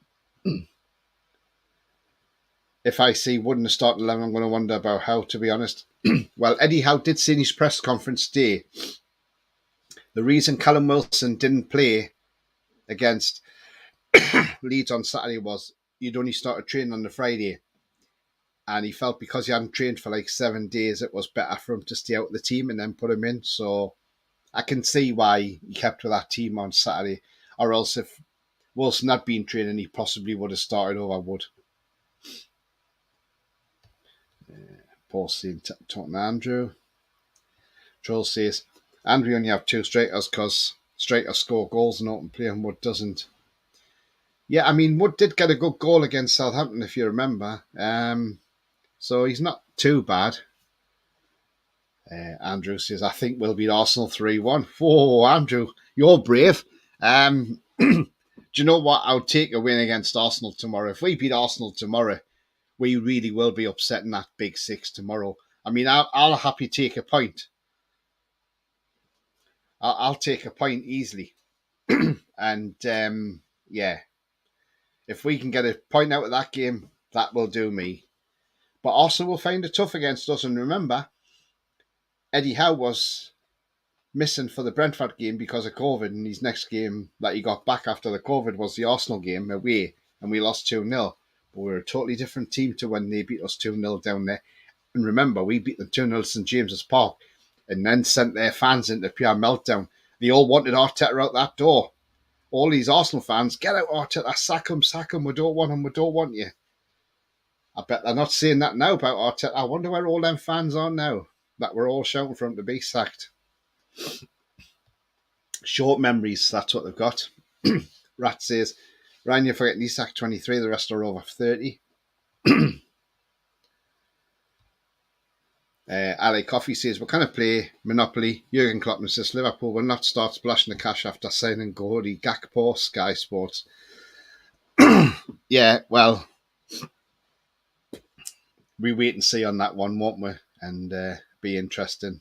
If I see Wood in the start 11, I'm going to wonder about how, to be honest. Well, Eddie Howe did say in his press conference today, the reason Callum Wilson didn't play against Leeds on Saturday was he'd only started training on the Friday. And he felt because he hadn't trained for like 7 days, it was better for him to stay out of the team and then put him in. So I can see why he kept with that team on Saturday. Or else if Wilson had been training, he possibly would have started over Wood. Paul saying, talking to Andrew. Troll says, Andrew only have 2 strikers because strikers score goals and open play and Wood doesn't. Yeah, I mean, Wood did get a good goal against Southampton, if you remember. So he's not too bad. Andrew says, I think we'll beat Arsenal 3-1. Whoa, Andrew, you're brave. Do you know what? I'll take a win against Arsenal tomorrow. If we beat Arsenal tomorrow, we really will be upsetting that big 6 tomorrow. I mean, I'll happy take a point. I'll take a point easily. And, yeah, if we can get a point out of that game, that will do me. But Arsenal will find it tough against us. And remember, Eddie Howe was missing for the Brentford game because of COVID, and his next game that he got back after the COVID was the Arsenal game away, and we lost 2-0. But we were a totally different team to when they beat us 2-0 down there. And remember, we beat them 2-0 at St James's Park and then sent their fans into pure meltdown. They all wanted Arteta out that door. All these Arsenal fans, get out Arteta, sack him, we don't want him, we don't want you. I bet they're not saying that now about Arteta. I wonder where all them fans are now, that we're all shouting for him to be sacked. Short memories, that's what they've got. Rat says, Ryan, you're forgetting he's sacked 23, the rest are over 30. Ali Coffee says, what kind of play? Monopoly. Jurgen Klopp insists Liverpool will not start splashing the cash after signing Gordy Gakpo, Sky Sports. Yeah, well, we wait and see on that one, won't we? And be interesting.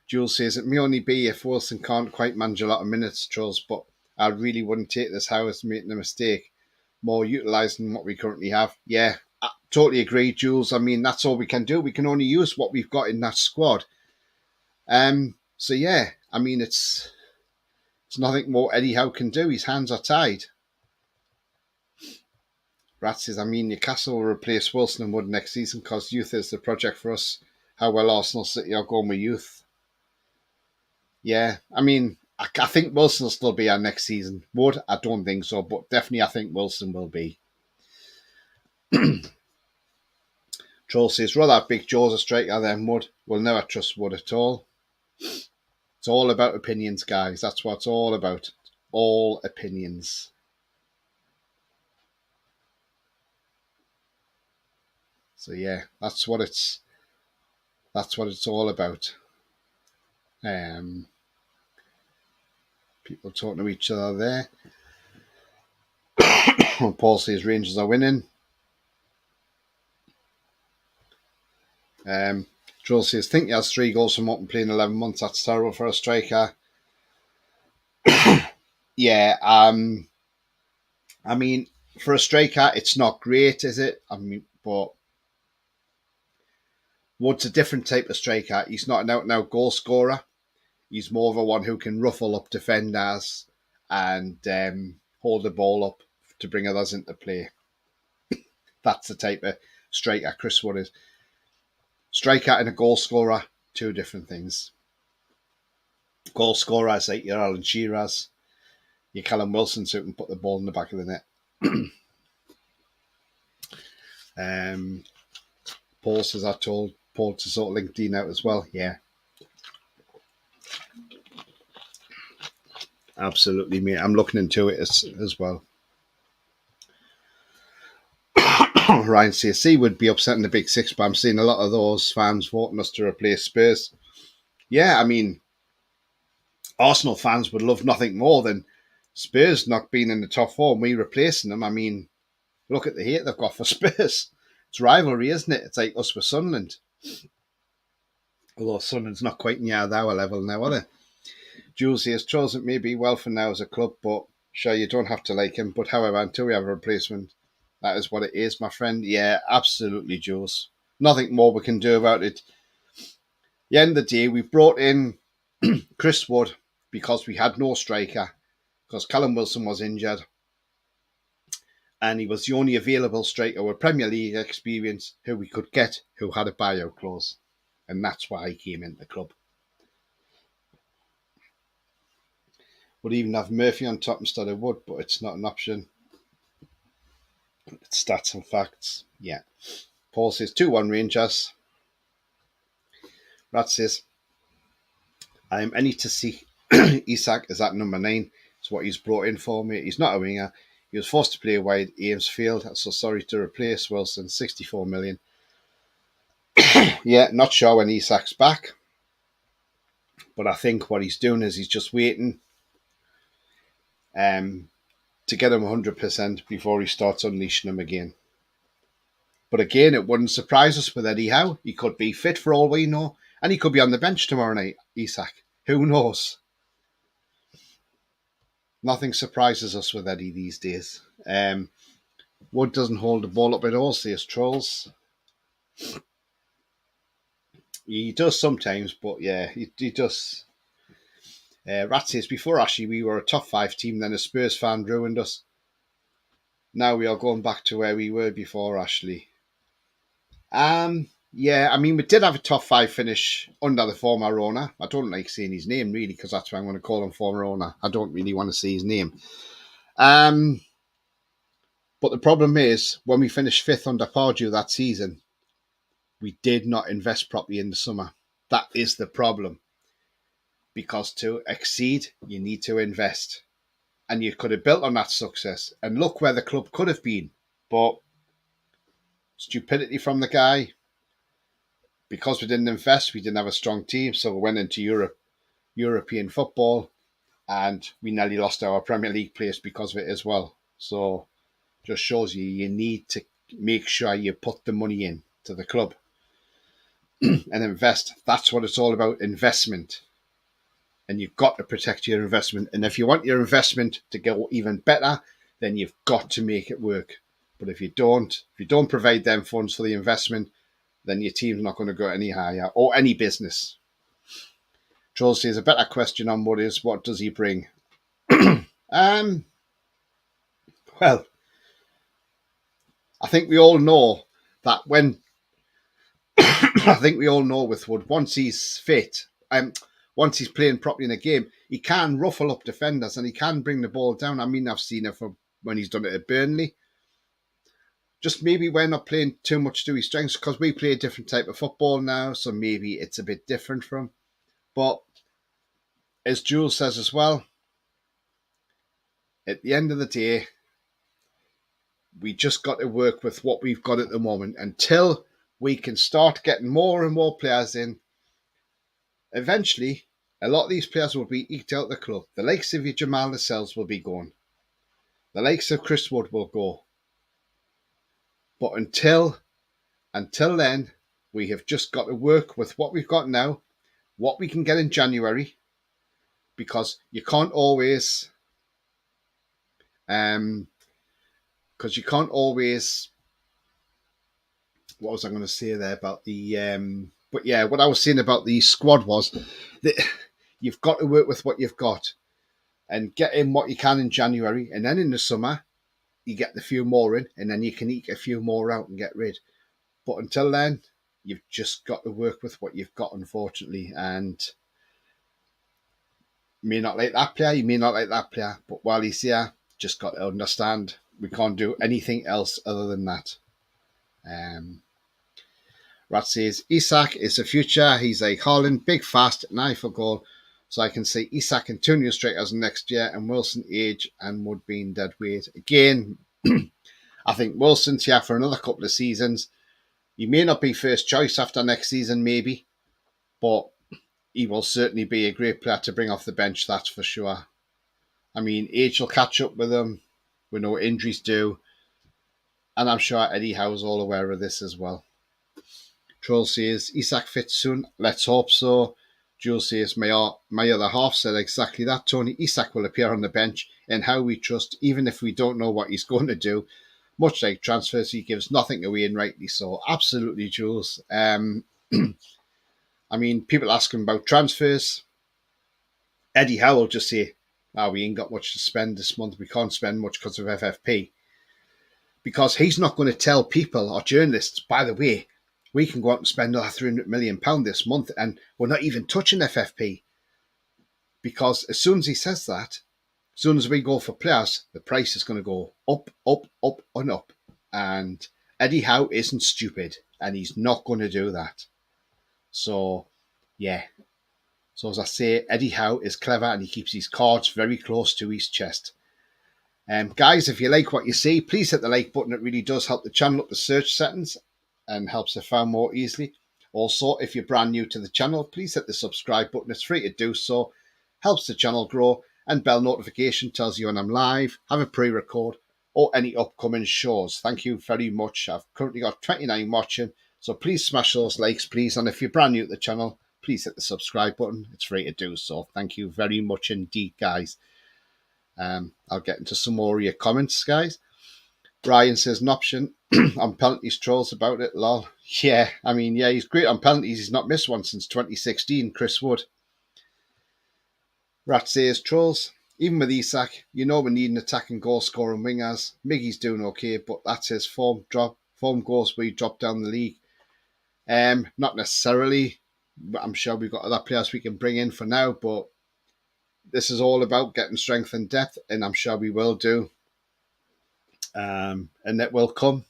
Jules says, it may only be if Wilson can't quite manage a lot of minutes, Trolls, but I really wouldn't take this how it's making a mistake. More utilising what we currently have. Yeah, I totally agree, Jules. I mean, that's all we can do. We can only use what we've got in that squad. So yeah, I mean, it's nothing more Eddie Howe can do. His hands are tied. Rat says, I mean, Newcastle will replace Wilson and Wood next season because youth is the project for us. How well Arsenal City are going with youth. Yeah, I mean, I think Wilson will still be our next season. Wood, I don't think so, but definitely I think Wilson will be. Troll says, rather Big Joe's a striker than Wood. We'll never trust Wood at all. It's all about opinions, guys. That's what it's all about. All opinions. So yeah, that's what it's all about. People talking to each other there. Paul says Rangers are winning. Joel says, think he has 3 goals from open play in 11 months. That's terrible for a striker. Yeah, I mean, for a striker, it's not great, is it? I mean, but Wood's a different type of striker. He's not an out-and-out goal scorer. He's more of a one who can ruffle up defenders and hold the ball up to bring others into play. That's the type of striker Chris Wood is. Striker and a goal scorer, two different things. Goal scorer is like your Alan Shearer's, your Callum Wilson, who can put the ball in the back of the net. Paul says I told Paul to sort of link Dean out as well. Yeah. Absolutely, mate. I'm looking into it as well. Ryan CSC would be upsetting the Big Six, but I'm seeing a lot of those fans voting us to replace Spurs. Yeah, I mean, Arsenal fans would love nothing more than Spurs not being in the top four and we replacing them. I mean, look at the hate they've got for Spurs. It's rivalry, isn't it? It's like us with Sunderland. Although Sunderland's not quite near our level now, are they? Jules says, Trolls, it may be well for now as a club, but sure, you don't have to like him. But however, until we have a replacement, that is what it is, my friend. Yeah, absolutely, Jules. Nothing more we can do about it. At the end of the day, we brought in Chris Wood because we had no striker, because Callum Wilson was injured, and he was the only available striker with Premier League experience who we could get who had a buyout clause. And that's why he came into the club. Would even have Murphy on top instead of Wood, but it's not an option. It's stats and facts. Yeah. Paul says 2-1 Rangers. Rat says, I am any to see Isak is at number 9. It's what he's brought in for me. He's not a winger. He was forced to play wide Amesfield. So sorry to replace Wilson. 64 million. Yeah, not sure when Isak's back. But I think what he's doing is he's just waiting to get him 100% before he starts unleashing him again. But again, it wouldn't surprise us with Eddie Howe. He could be fit for all we know. And he could be on the bench tomorrow night, Isak. Who knows? Nothing surprises us with Eddie these days. Wood doesn't hold the ball up at all, says Trolls. He does sometimes, but yeah, he does. Rat says, before Ashley, we were a top 5 team, then a Spurs fan ruined us. Now we are going back to where we were before Ashley. Yeah, I mean, we did have a top 5 finish under the former owner. I don't like saying his name, really, because that's why I'm going to call him former owner. I don't really want to say his name. But the problem is, when we finished 5th under Pardew that season, we did not invest properly in the summer. That is the problem. Because to exceed, you need to invest. And you could have built on that success. And look where the club could have been. But stupidity from the guy. Because we didn't invest, we didn't have a strong team. So we went into European football. And we nearly lost our Premier League place because of it as well. So just shows you need to make sure you put the money in to the club. And invest. That's what it's all about, investment. And you've got to protect your investment. And if you want your investment to go even better, then you've got to make it work. But if you don't provide them funds for the investment, then your team's not going to go any higher, or any business. Troll says a better question on Wood is, what does he bring? Well, I think we all know that when I think we all know with Wood, once he's fit, once he's playing properly in a game, he can ruffle up defenders and he can bring the ball down. I mean, I've seen it from when he's done it at Burnley. Just maybe we're not playing too much to his strengths because we play a different type of football now, so maybe it's a bit different from him. But as Jules says as well, at the end of the day, we just got to work with what we've got at the moment until we can start getting more and more players in. Eventually, a lot of these players will be eked out of the club. The likes of your Jamal Lascelles will be gone. The likes of Chris Wood will go. But until then, we have just got to work with what we've got now, what we can get in January, because you can't always what was I going to say there about the? But yeah, what I was saying about the squad was that you've got to work with what you've got and get in what you can in January, and then in the summer you get the few more in, and then you can eke a few more out and get rid. But until then, you've just got to work with what you've got, unfortunately. And you may not like that player, you may not like that player, but while he's here, just got to understand we can't do anything else other than that. Rat says, Isak is the future. He's like Haaland, big, fast, and eye for goal. So I can see Isak and 2 new strikers next year, and Wilson age and Wood being dead weight. Again, I think Wilson's here for another couple of seasons. He may not be first choice after next season, maybe, but he will certainly be a great player to bring off the bench, that's for sure. I mean, age will catch up with him. We know what injuries do. And I'm sure Eddie Howe's all aware of this as well. Troll says, Isak fits soon. Let's hope so. Jules says, my other half said exactly that, Tony. Isak will appear on the bench in how we trust, even if we don't know what he's going to do. Much like transfers, he gives nothing away, and rightly so. Absolutely, Jules. I mean, people ask him about transfers. Eddie Howe will just say, we ain't got much to spend this month. We can't spend much because of FFP. Because he's not going to tell people or journalists, by the way, we can go out and spend another £300 million this month and we're not even touching FFP. Because as soon as he says that, as soon as we go for players, the price is going to go up, up, up, and up. And Eddie Howe isn't stupid, and he's not going to do that. So, yeah. So as I say, Eddie Howe is clever, and he keeps his cards very close to his chest. Guys, if you like what you see, please hit the like button. It really does help the channel up the search settings and helps it found more easily. Also, if you're brand new to the channel, please hit the subscribe button. It's free to do so. Helps the channel grow, and bell notification tells you when I'm live, have a pre-record, or any upcoming shows. Thank you very much. I've currently got 29 watching, so please smash those likes, please. And if you're brand new to the channel, please hit the subscribe button. It's free to do so. Thank you very much indeed, guys. I'll get into some more of your comments, guys. Brian says, an option on penalties, trolls about it, lol. Yeah, I mean, yeah, he's great on penalties. He's not missed one since 2016, Chris Wood. Rat says, trolls, even with Isak, you know we need an attacking goal-scoring wingers. Miggy's doing okay, but that's his form goes where he dropped down the league. Not necessarily. I'm sure we've got other players we can bring in for now, but this is all about getting strength and depth, and I'm sure we will do. And it will come.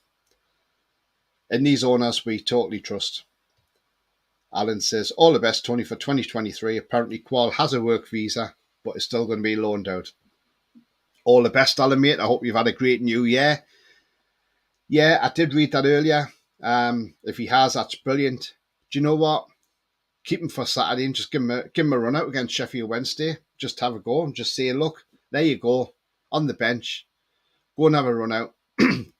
And these owners we totally trust. Alan says, all the best, Tony, for 2023. Apparently, Qual has a work visa, but is still going to be loaned out. All the best, Alan, mate. I hope you've had a great new year. Yeah, I did read that earlier. If he has, that's brilliant. Do you know what? Keep him for Saturday and just give him a run out against Sheffield Wednesday. Just have a go and just say, look, there you go, on the bench. Go and have a run out.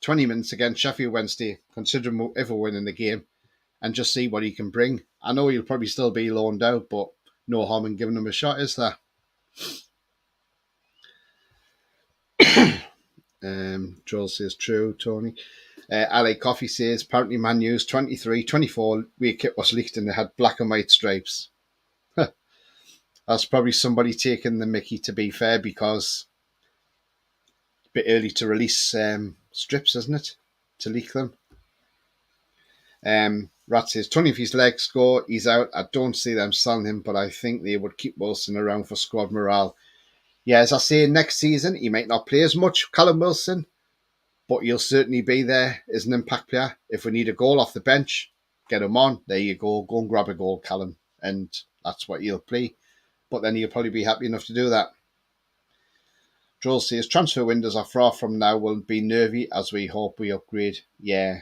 20 minutes against Sheffield Wednesday, consider him ever winning the game, and just see what he can bring. I know he'll probably still be loaned out, but no harm in giving him a shot, is there? Joel says, true, Tony. Ali Coffee says, apparently Man U's 23-24 away kit was leaked and they had black and white stripes. That's probably somebody taking the mickey, to be fair, because it's a bit early to release strips, isn't it? To leak them. Rat says, Tony, if his legs go, he's out. I don't see them selling him, but I think they would keep Wilson around for squad morale. Yeah, as I say, next season, he might not play as much, Callum Wilson, but he'll certainly be there as an impact player. If we need a goal off the bench, get him on. There you go. Go and grab a goal, Callum. And that's what he'll play. But then he'll probably be happy enough to do that. Joel says, transfer windows are far from now. Will be nervy as we hope we upgrade. Yeah.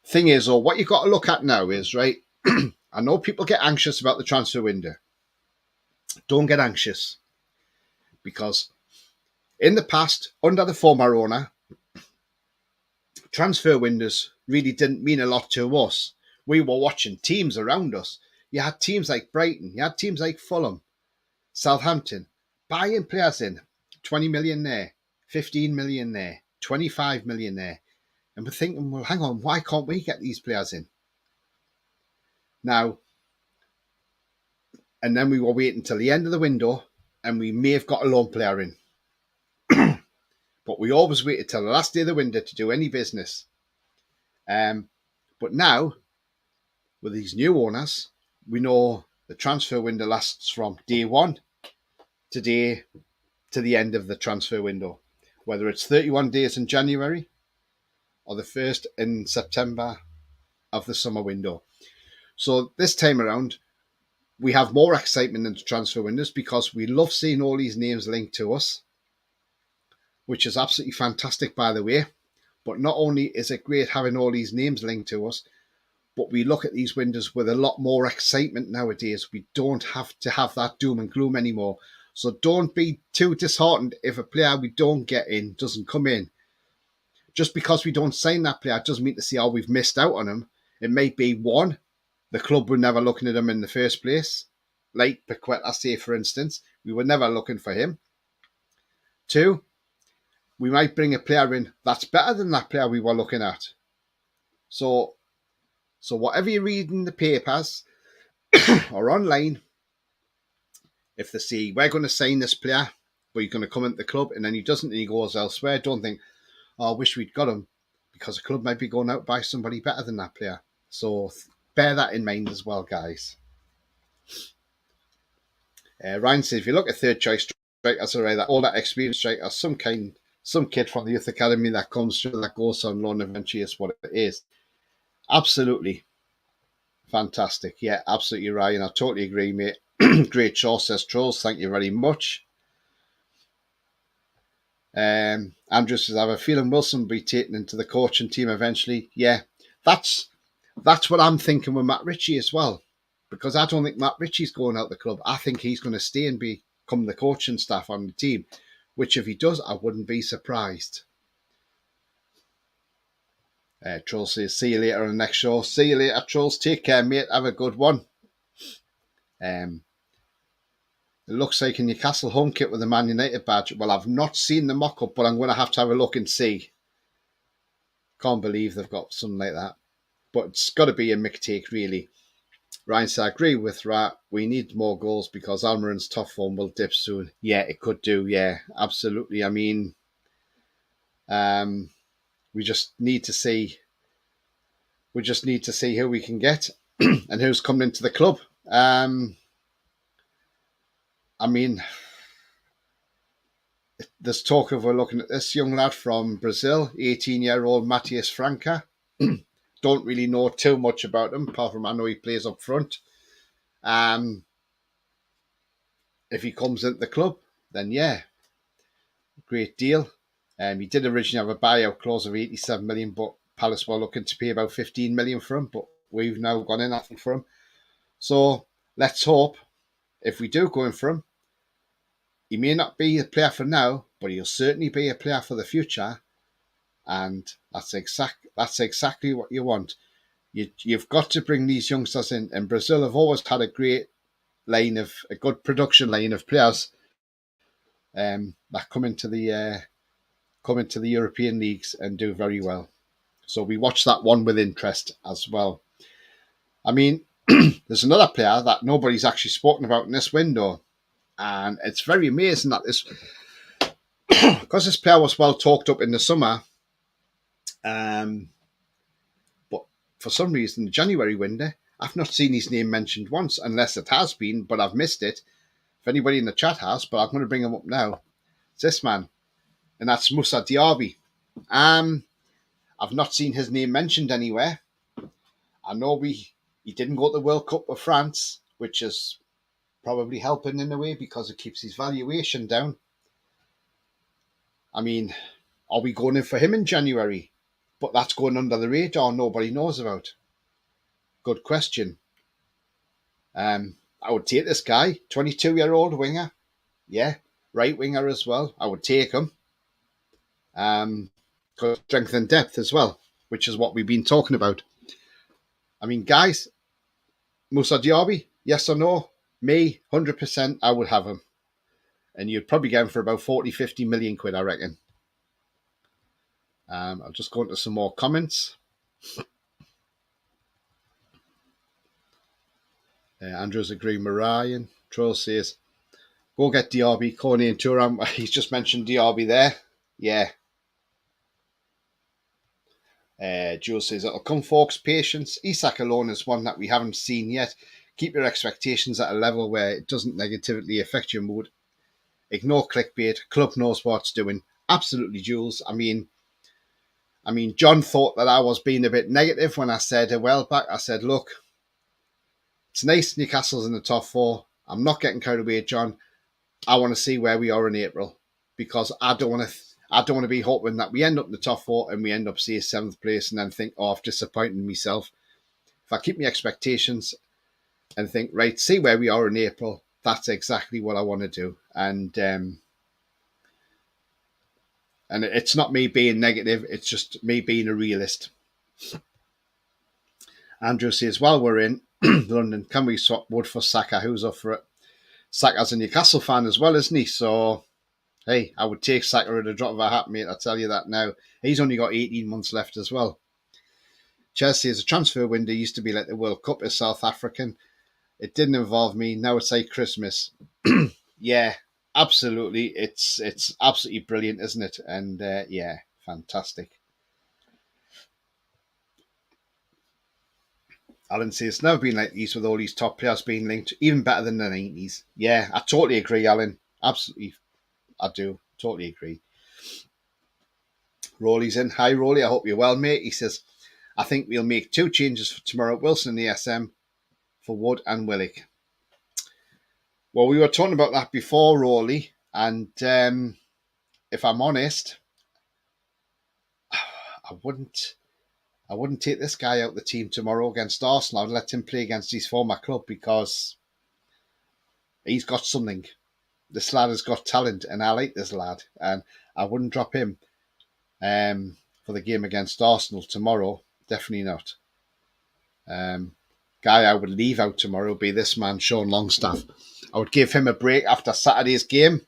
Thing is, though, what you've got to look at now is, right, I know people get anxious about the transfer window. Don't get anxious. Because in the past, under the former owner, transfer windows really didn't mean a lot to us. We were watching teams around us. You had teams like Brighton, you had teams like Fulham, Southampton, buying players in, 20 million there, 15 million there, 25 million there. And we're thinking, well, hang on, why can't we get these players in? Now, and then we were waiting until the end of the window, and we may have got a loan player in. But we always waited till the last day of the window to do any business. But now, with these new owners, we know the transfer window lasts from day one to the end of the transfer window, whether it's 31 days in January or the first in September of the summer window. So this time around, we have more excitement in the transfer windows because we love seeing all these names linked to us, which is absolutely fantastic, by the way. But not only is it great having all these names linked to us, but we look at these windows with a lot more excitement nowadays. We don't have to have that doom and gloom anymore. So don't be too disheartened if a player we don't get in doesn't come in. Just because we don't sign that player doesn't mean to say, oh, we've missed out on him. It may be, one, the club were never looking at him in the first place. Like Paqueta, say, for instance, we were never looking for him. Two, we might bring a player in that's better than that player we were looking at. So whatever you read in the papers or online, if they say, we're going to sign this player, but he's going to come into the club, and then he doesn't and he goes elsewhere, don't think, oh, I wish we'd got him, because the club might be going out by somebody better than that player. So bear that in mind as well, guys. Ryan says, if you look at third choice strikers, all that experienced striker, some kid from the youth academy that comes through, that goes on loan eventually, is what it is. Absolutely. Fantastic. Yeah, absolutely, Ryan. I totally agree, mate. Great choice, says Trolls. Thank you very much. Andrew says, I have a feeling Wilson will be taken into the coaching team eventually. Yeah, that's what I'm thinking with Matt Ritchie as well. Because I don't think Matt Ritchie's going out the club. I think he's going to stay and become the coaching staff on the team. Which, if he does, I wouldn't be surprised. Trolls says, see you later on the next show. See you later, Trolls. Take care, mate. Have a good one. It looks like a Newcastle home kit with a Man United badge. Well, I've not seen the mock-up, but I'm going to have a look and see. Can't believe they've got something like that. But it's got to be a mistake, really. Ryan said, I agree with Rat. We need more goals because Almiron's top form will dip soon. Yeah, it could do. Yeah, absolutely. I mean, we just need to see. We just need to see who we can get and who's coming into the club. I mean, there's talk of we're looking at this young lad from Brazil, 18-year-old Matias Franca. Don't really know too much about him, apart from I know he plays up front. If he comes into the club, then yeah, great deal. He did originally have a buyout clause of 87 million, but Palace were looking to pay about 15 million for him, but we've now gone in asking for him. So let's hope, if we do go in for him, he may not be a player for now, but he'll certainly be a player for the future. And that's exactly what you want. You've got to bring these youngsters in. And Brazil have always had a good production line of players that come into the European leagues and do very well. So we watch that one with interest as well. I mean, there's another player that nobody's actually spoken about in this window, and it's very amazing that this, because this player was well talked up in the summer, but for some reason, the January window, I've not seen his name mentioned once, unless it has been, but I've missed it. If anybody in the chat has, but I'm going to bring him up now. It's this man, and that's Moussa Diaby. I've not seen his name mentioned anywhere. I know he didn't go to the World Cup with France, which is probably helping in a way because it keeps his valuation down. I mean, are we going in for him in January? But that's going under the radar, nobody knows about. Good question. I would take this guy, 22-year-old winger. Yeah, right winger as well. I would take him. Because strength and depth as well, which is what we've been talking about. I mean, guys, Moussa Diaby, yes or no? Me, 100%, I would have him. And you'd probably get him for about 40, 50 million quid, I reckon. I'll just go into some more comments. Andrew's agreeing with Ryan. Troll says, go get DRB, Coney and Turam. He's just mentioned DRB there. Yeah. Jules says, it'll come, folks. Patience. Isak alone is one that we haven't seen yet. Keep your expectations at a level where it doesn't negatively affect your mood. Ignore clickbait. Club knows what it's doing. Absolutely, Jules. I mean, John thought that I was being a bit negative when I said a while back. I said, look, it's nice Newcastle's in the top four. I'm not getting carried away, John. I want to see where we are in April because I don't want to be hoping that we end up in the top four and we end up, say, 7th place and then think, oh, I've disappointed myself. If I keep my expectations and think, right, see where we are in April, that's exactly what I want to do. And it's not me being negative, it's just me being a realist. Andrew says, while we're in London, can we swap Wood for Saka? Who's up for it? Saka's a Newcastle fan as well, isn't he? So, hey, I would take Saka at a drop of a hat, mate. I'll tell you that now. He's only got 18 months left as well. Chelsea as a transfer window used to be like the World Cup is South African. It didn't involve me. Now it's like Christmas. Yeah, absolutely. It's absolutely brilliant, isn't it? And yeah, fantastic. Alan says, it's never been like these with all these top players being linked, even better than the 90s. Yeah, I totally agree, Alan. Absolutely, I do. Totally agree. Rolly's in. Hi, Rolly. I hope you're well, mate. He says, I think we'll make 2 changes for tomorrow. Wilson in the SM for Wood and Willock. Well, we were talking about that before, Rolly. And if I'm honest, I wouldn't take this guy out the team tomorrow against Arsenal. I'd let him play against his former club because he's got something. This lad has got talent, and I like this lad. And I wouldn't drop him for the game against Arsenal tomorrow. Definitely not. Guy I would leave out tomorrow would be this man, Sean Longstaff. I would give him a break after Saturday's game,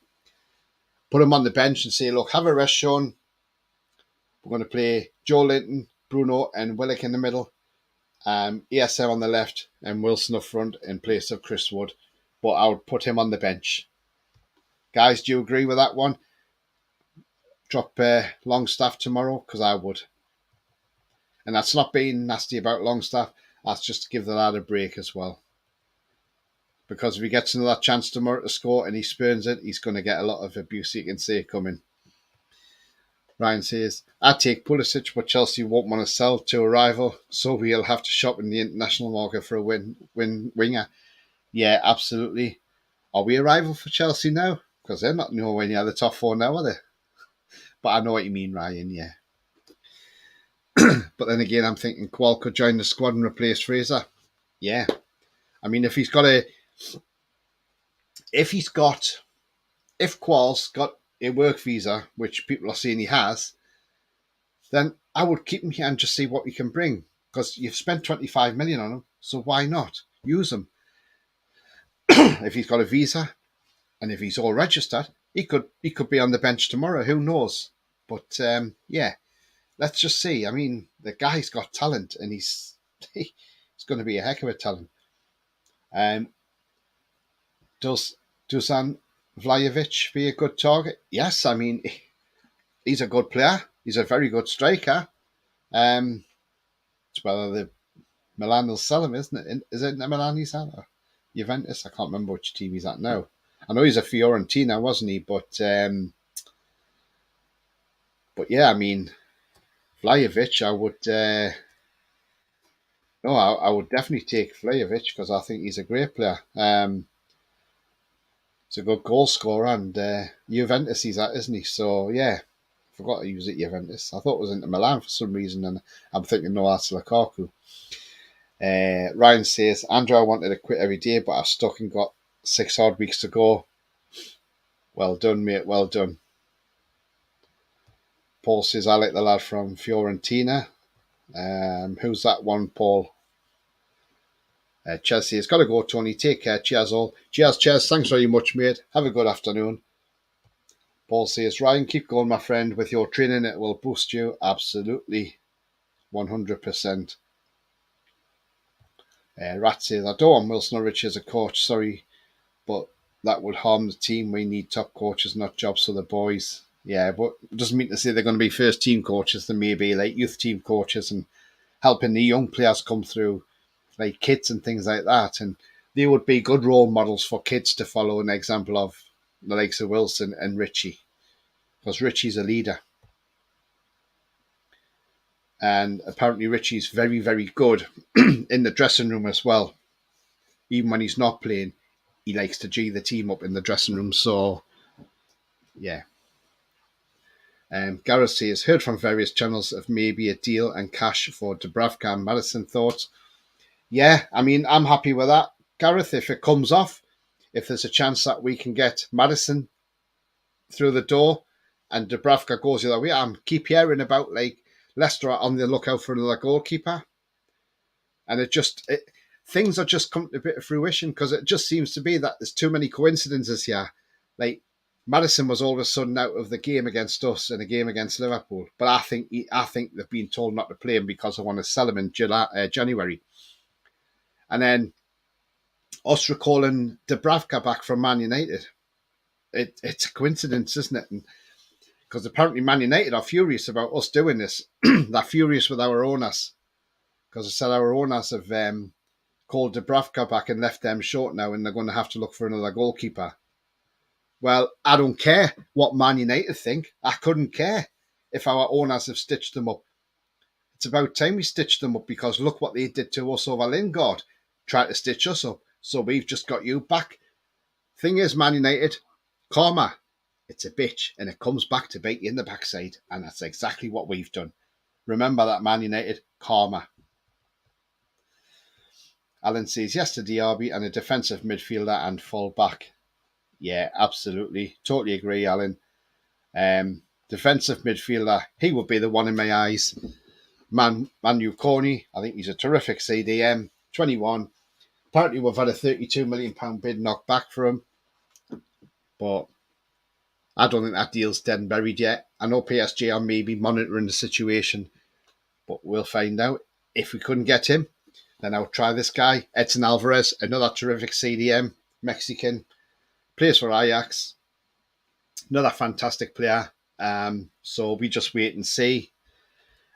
put him on the bench and say, look, have a rest, Sean. We're going to play Joe Linton, Bruno and Willock in the middle, ESM on the left and Wilson up front in place of Chris Wood. But I would put him on the bench. Guys, do you agree with that one? Drop Longstaff tomorrow? Because I would. And that's not being nasty about Longstaff. That's just to give the lad a break as well. Because if he gets another chance tomorrow to score and he spurns it, he's going to get a lot of abuse, you can say, coming. Ryan says, I'd take Pulisic, but Chelsea won't want to sell to a rival, so we'll have to shop in the international market for a winger. Yeah, absolutely. Are we a rival for Chelsea now? Because they're not nowhere near the top 4 now, are they? But I know what you mean, Ryan, yeah. But then again, I'm thinking Qual could join the squad and replace Fraser. Yeah. I mean, if Qual's got a work visa, which people are saying he has, then I would keep him here and just see what we can bring. Because you've spent 25 million on him, so why not? Use him. If he's got a visa and if he's all registered, he could be on the bench tomorrow. Who knows? But yeah, let's just see. I mean, the guy's got talent and he's going to be a heck of a talent. Does Dusan Vlahovic be a good target? Yes, I mean, he's a good player. He's a very good striker. It's whether the Milan will sell him, isn't it? Is it Milan he's at? Or Juventus? I can't remember which team he's at now. I know he's a Fiorentina, wasn't he? But yeah, I mean, Vlahovic, I would definitely take Vlahovic because I think he's a great player. He's a good goal scorer and Juventus he's at, isn't he? So yeah, I forgot he was at Juventus. I thought it was Inter Milan for some reason, and I'm thinking no, that's Lukaku. Ryan says, Andrew, I wanted to quit every day, but I've stuck and got 6 hard weeks to go. Well done, mate. Well done. Paul says, I like the lad from Fiorentina. Who's that one, Paul? Chelsea has got to go, Tony. Take care. Cheers, all. Cheers. Thanks very much, mate. Have a good afternoon. Paul says, Ryan, keep going, my friend. With your training, it will boost you. Absolutely. 100%. Rat says, I don't want Wilson or Rich as a coach, sorry, but that would harm the team. We need top coaches, not jobs for the boys. Yeah, but it doesn't mean to say they're going to be first team coaches. They may be like youth team coaches and helping the young players come through, like kids and things like that. And they would be good role models for kids to follow an example of, the likes of Wilson and Richie, because Richie's a leader. And apparently Richie's very, very good in the dressing room as well. Even when he's not playing, he likes to G the team up in the dressing room. So, yeah. Gareth says, heard from various channels of maybe a deal and cash for Dubravka and Madison. Thoughts? Yeah, I mean, I'm happy with that. Gareth, if it comes off, if there's a chance that we can get Madison through the door and Dubravka goes the other way, I'm keep hearing about like Leicester are on the lookout for another goalkeeper. And things are just coming to a bit of fruition because it just seems to be that there's too many coincidences here. Like Madison was all of a sudden out of the game against us and a game against Liverpool, but I think they've been told not to play him because they want to sell him in January. And then us recalling Dubravka back from Man United, it's a coincidence, isn't it? Because apparently Man United are furious about us doing this. They're furious with our owners because I said our owners have called Dubravka back and left them short now, and they're going to have to look for another goalkeeper. Well, I don't care what Man United think. I couldn't care if our owners have stitched them up. It's about time we stitched them up because look what they did to us over Lingard. Tried to stitch us up. So we've just got you back. Thing is, Man United, karma, it's a bitch and it comes back to bite you in the backside. And that's exactly what we've done. Remember that, Man United, karma. Alan says, yes to Diaby and a defensive midfielder and full back. Yeah, absolutely. Totally agree, Alan. Defensive midfielder, he would be the one in my eyes. Manu Corney, I think he's a terrific CDM. 21. Apparently we've had a £32 million bid knocked back for him. But I don't think that deal's dead and buried yet. I know PSG are maybe monitoring the situation, but we'll find out. If we couldn't get him, then I'll try this guy, Edson Alvarez, another terrific CDM, Mexican. Plays for Ajax. Another fantastic player. So we just wait and see.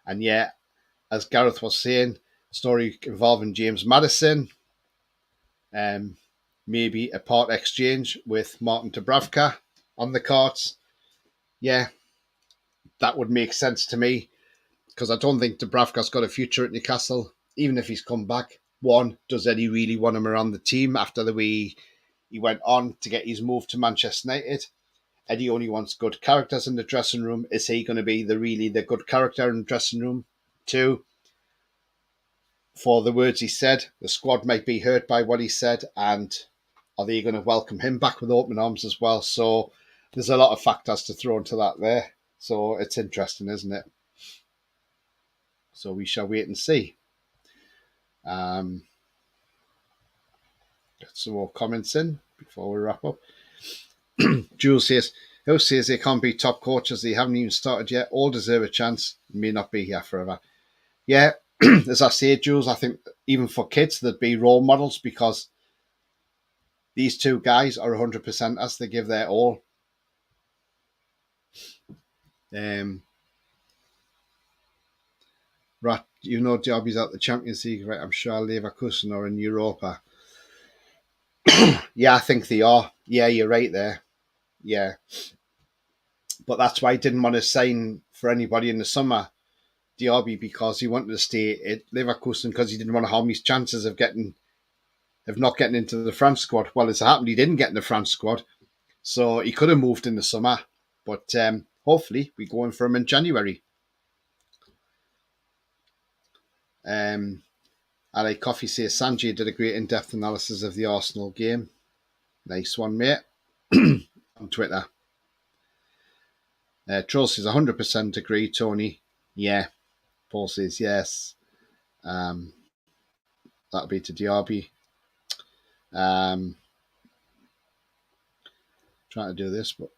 And yeah, as Gareth was saying, story involving James Maddison. Maybe a part exchange with Martin Dubravka on the cards. Yeah, that would make sense to me because I don't think Dubravka's got a future at Newcastle. Even if he's come back, one, does Eddie really want him around the team after the way he went on to get his move to Manchester United? Eddie only wants good characters in the dressing room. Is he going to be the good character in the dressing room? Two, for the words he said, the squad might be hurt by what he said, and are they going to welcome him back with open arms as well? So there's a lot of factors to throw into that there. So it's interesting, isn't it? So we shall wait and see. Get some more comments in before we wrap up. Jules says, who says they can't be top coaches? They haven't even started yet. All deserve a chance. May not be here forever. Yeah, as I say, Jules, I think even for kids, there'd be role models because these two guys are 100% as they give their all. Right, you know, Derby's at the Champions League, right? I'm sure Leverkusen are in Europa. Yeah, I think they are. Yeah, you're right there. Yeah. But that's why I didn't want to sign for anybody in the summer, Diaby, because he wanted to stay at Leverkusen because he didn't want to harm his chances of not getting into the France squad. Well, as it happened, he didn't get in the France squad, so he could have moved in the summer. But hopefully, we go in for him in January. Ali Coffee says Sanjay did a great in-depth analysis of the Arsenal game. Nice one, mate. On Twitter. Troll says 100% agree, Tony. Yeah. Paul says yes. That'll be to Diaby. Trying to do this, but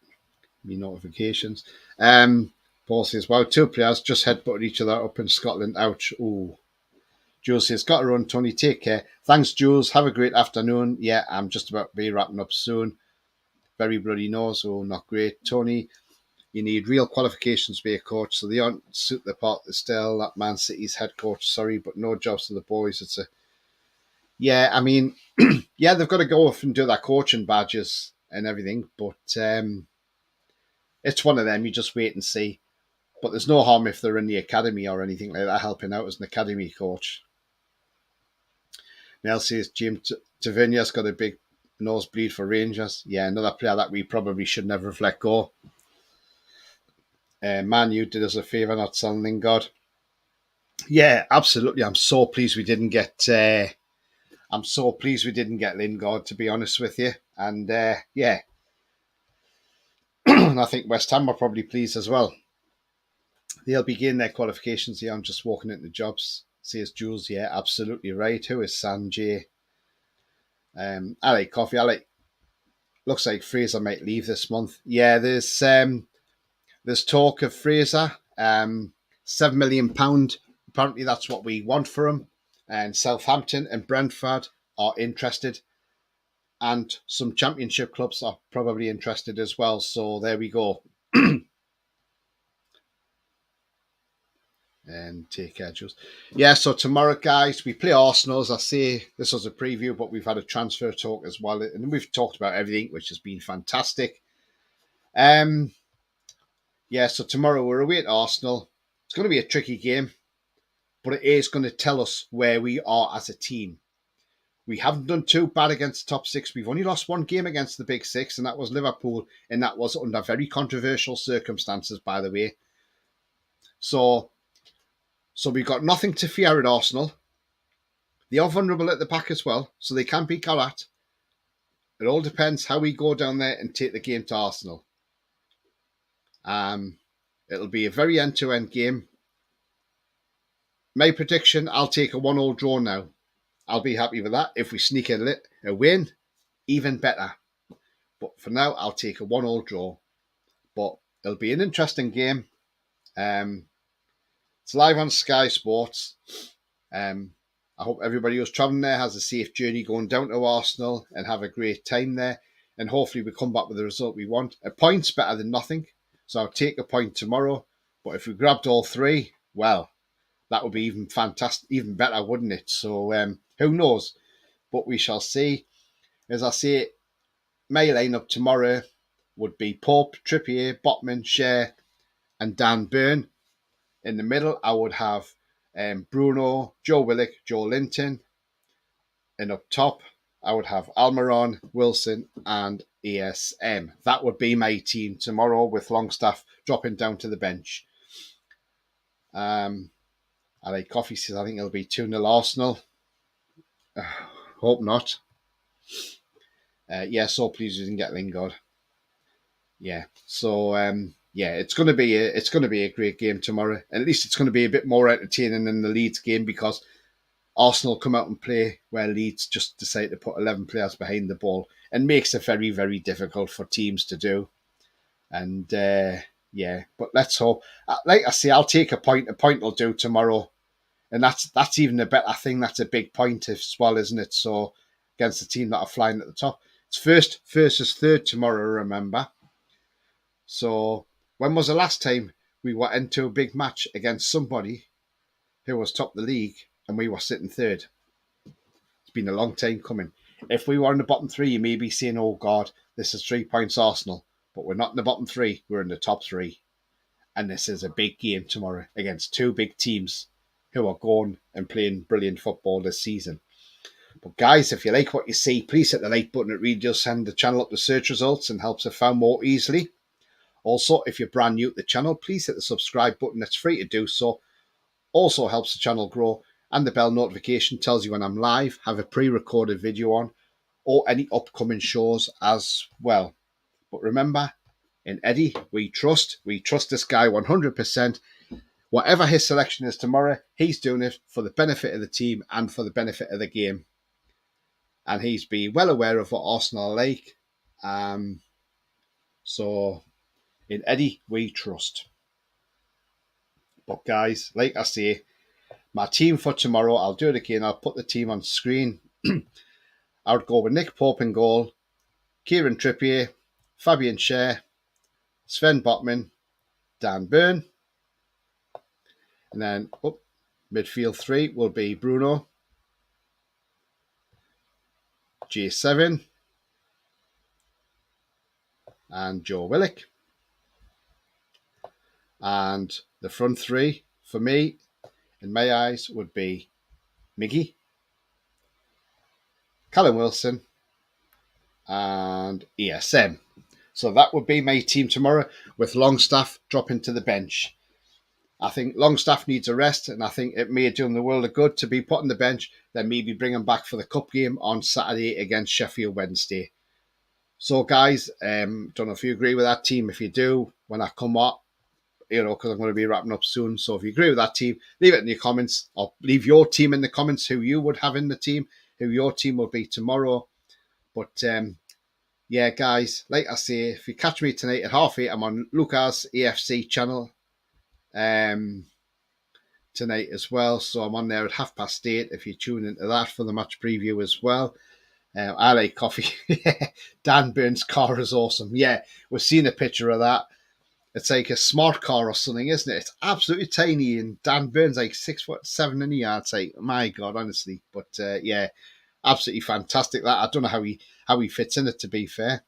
me notifications. Paul says, wow, two players just headbutted each other up in Scotland. Ouch. Ooh. Jules says, got to run, Tony. Take care. Thanks, Jules. Have a great afternoon. Yeah, I'm just about to be wrapping up soon. Very bloody nose. Oh, not great. Tony, you need real qualifications to be a coach, so they aren't suit the part still. That Man City's head coach, sorry, but no jobs to the boys. It's a yeah. I mean, yeah, they've got to go off and do their coaching badges and everything, but it's one of them. You just wait and see. But there's no harm if they're in the academy or anything like that, helping out as an academy coach. Nell says Jim Tavernier's got a big nosebleed for Rangers. Yeah, another player that we probably should never have let go. Man, you did us a favour not selling Lingard. Yeah, absolutely. I'm so pleased we didn't get. I'm so pleased we didn't get Lingard, to be honest with you. And yeah, and I think West Ham are probably pleased as well. They'll begin their qualifications here. I'm just walking into jobs. Says Jules. Yeah, absolutely right. Who is Sanjay? I like coffee. I like. Looks like Fraser might leave this month. Yeah, there's talk of Fraser. £7 million. Apparently, that's what we want for him. And Southampton and Brentford are interested. And some championship clubs are probably interested as well. So there we go. And take care, Jules. Yeah, so tomorrow, guys, we play Arsenal. As I say, this was a preview, but we've had a transfer talk as well. And we've talked about everything, which has been fantastic. Yeah, so tomorrow we're away at Arsenal. It's going to be a tricky game, but it is going to tell us where we are as a team. We haven't done too bad against the top six. We've only lost one game against the big six, and that was Liverpool, and that was under very controversial circumstances, by the way. So we've got nothing to fear at Arsenal. They are vulnerable at the back as well, so they can be got at. It all depends how we go down there and take the game to Arsenal. It'll be a very end-to-end game. My prediction, I'll take a 1-1 draw now. I'll be happy with that. If we sneak a win, even better. But for now, I'll take a 1-1 draw. But it'll be an interesting game. It's live on Sky Sports. I hope everybody who's travelling there has a safe journey going down to Arsenal and have a great time there. And hopefully we come back with the result we want. A point's better than nothing. So I'll take a point tomorrow. But if we grabbed all three, well, that would be even fantastic, even better, wouldn't it? So who knows? But we shall see. As I say, my lineup tomorrow would be Pope, Trippier, Botman, Shea, and Dan Burn. In the middle, I would have Bruno, Joe Willock, Joe Linton. And up top, I would have Almiron, Wilson, and ASM. That would be my team tomorrow with Longstaff dropping down to the bench. I like Coffee says I think it'll be 2-0 Arsenal. Hope not. Yeah, so pleased we didn't get Lingard. Yeah, so yeah, it's going to be a great game tomorrow. And at least it's going to be a bit more entertaining than the Leeds game because Arsenal come out and play where Leeds just decide to put 11 players behind the ball and makes it very, very difficult for teams to do. And yeah, but let's hope. Like I say, I'll take a point. A point will do tomorrow. And that's even a better thing. That's a big point as well, isn't it? So against the team that are flying at the top. It's first versus third tomorrow, remember. So when was the last time we were into a big match against somebody who was top of the league and we were sitting third? It's been a long time coming. If we were in the bottom three, you may be saying, oh God, this is 3 points Arsenal. But we're not in the bottom three. We're in the top three. And this is a big game tomorrow against two big teams who are going and playing brilliant football this season. But guys, if you like what you see, please hit the like button. It really does send the channel up the search results and helps it found more easily. Also, if you're brand new to the channel, please hit the subscribe button. It's free to do so. Also helps the channel grow. And the bell notification tells you when I'm live, have a pre-recorded video on, or any upcoming shows as well. But remember, in Eddie, we trust this guy 100%. Whatever his selection is tomorrow, he's doing it for the benefit of the team and for the benefit of the game. And he's been well aware of what Arsenal are like. So, In Eddie, we trust. But guys, like I say, my team for tomorrow, I'll do it again. I'll put the team on screen. I would go with Nick Pope in goal, Kieran Trippier, Fabian Schär, Sven Botman, Dan Burn. And then midfield 3 will be Bruno, J7, and Joe Willock. And the front 3, for me, in my eyes, would be Miggy, Callum Wilson, and ESM. So that would be my team tomorrow, with Longstaff dropping to the bench. I think Longstaff needs a rest, and I think it may do him the world of good to be put on the bench, then maybe bring him back for the cup game on Saturday against Sheffield Wednesday. So, guys, don't know if you agree with that team. If you do, when I come up, because I'm going to be wrapping up soon. So if you agree with that team, leave it in your comments, or leave your team in the comments, who you would have in the team, who your team will be tomorrow. But yeah, guys, like I say, if you catch me tonight at 8:30, I'm on Lucas AFC channel tonight as well. So I'm on there at 8:30 if you tune into that for the match preview as well. I like coffee. Dan Burns' car is awesome. Yeah, we've seen a picture of that. It's like a smart car or something, isn't it? It's absolutely tiny, and Dan Burns like 6'7" in the yard. It's like, my God, honestly. But yeah, absolutely fantastic. That I don't know how he fits in it. To be fair,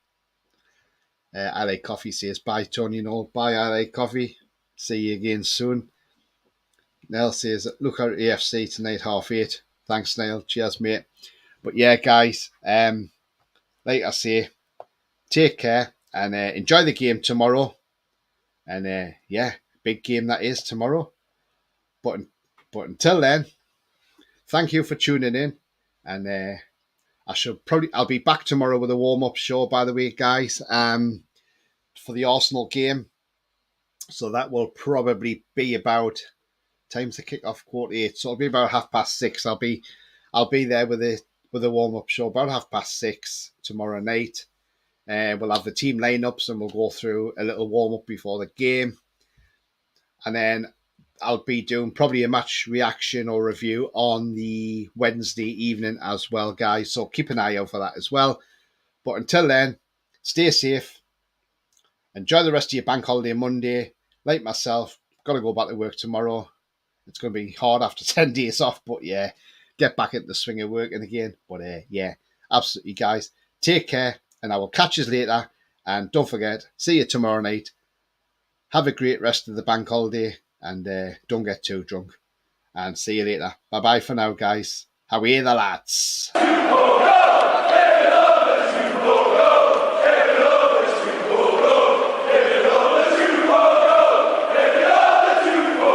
I like coffee says bye, Tony. Bye. I like coffee. See you again soon. Nell says, look at AFC tonight, 8:30. Thanks, Neil. Cheers, mate. But yeah, guys, like I say, take care and enjoy the game tomorrow. And yeah, big game that is tomorrow. But until then, thank you for tuning in. And I'll be back tomorrow with a warm-up show, by the way, guys, for the Arsenal game. So that will probably be about time to kick off 8:15. So it'll be about 6:30. I'll be there with a warm-up show about 6:30 tomorrow night. We'll have the team lineups and we'll go through a little warm-up before the game. And then I'll be doing probably a match reaction or review on the Wednesday evening as well, guys. So keep an eye out for that as well. But until then, stay safe. Enjoy the rest of your bank holiday Monday. Like myself, got to go back to work tomorrow. It's going to be hard after 10 days off, but yeah, get back into the swing of working again. But yeah, absolutely, guys. Take care, and I will catch you later. And don't forget, see you tomorrow night. Have a great rest of the bank holiday, and don't get too drunk. And see you later. Bye-bye for now, guys. How are you, the lads?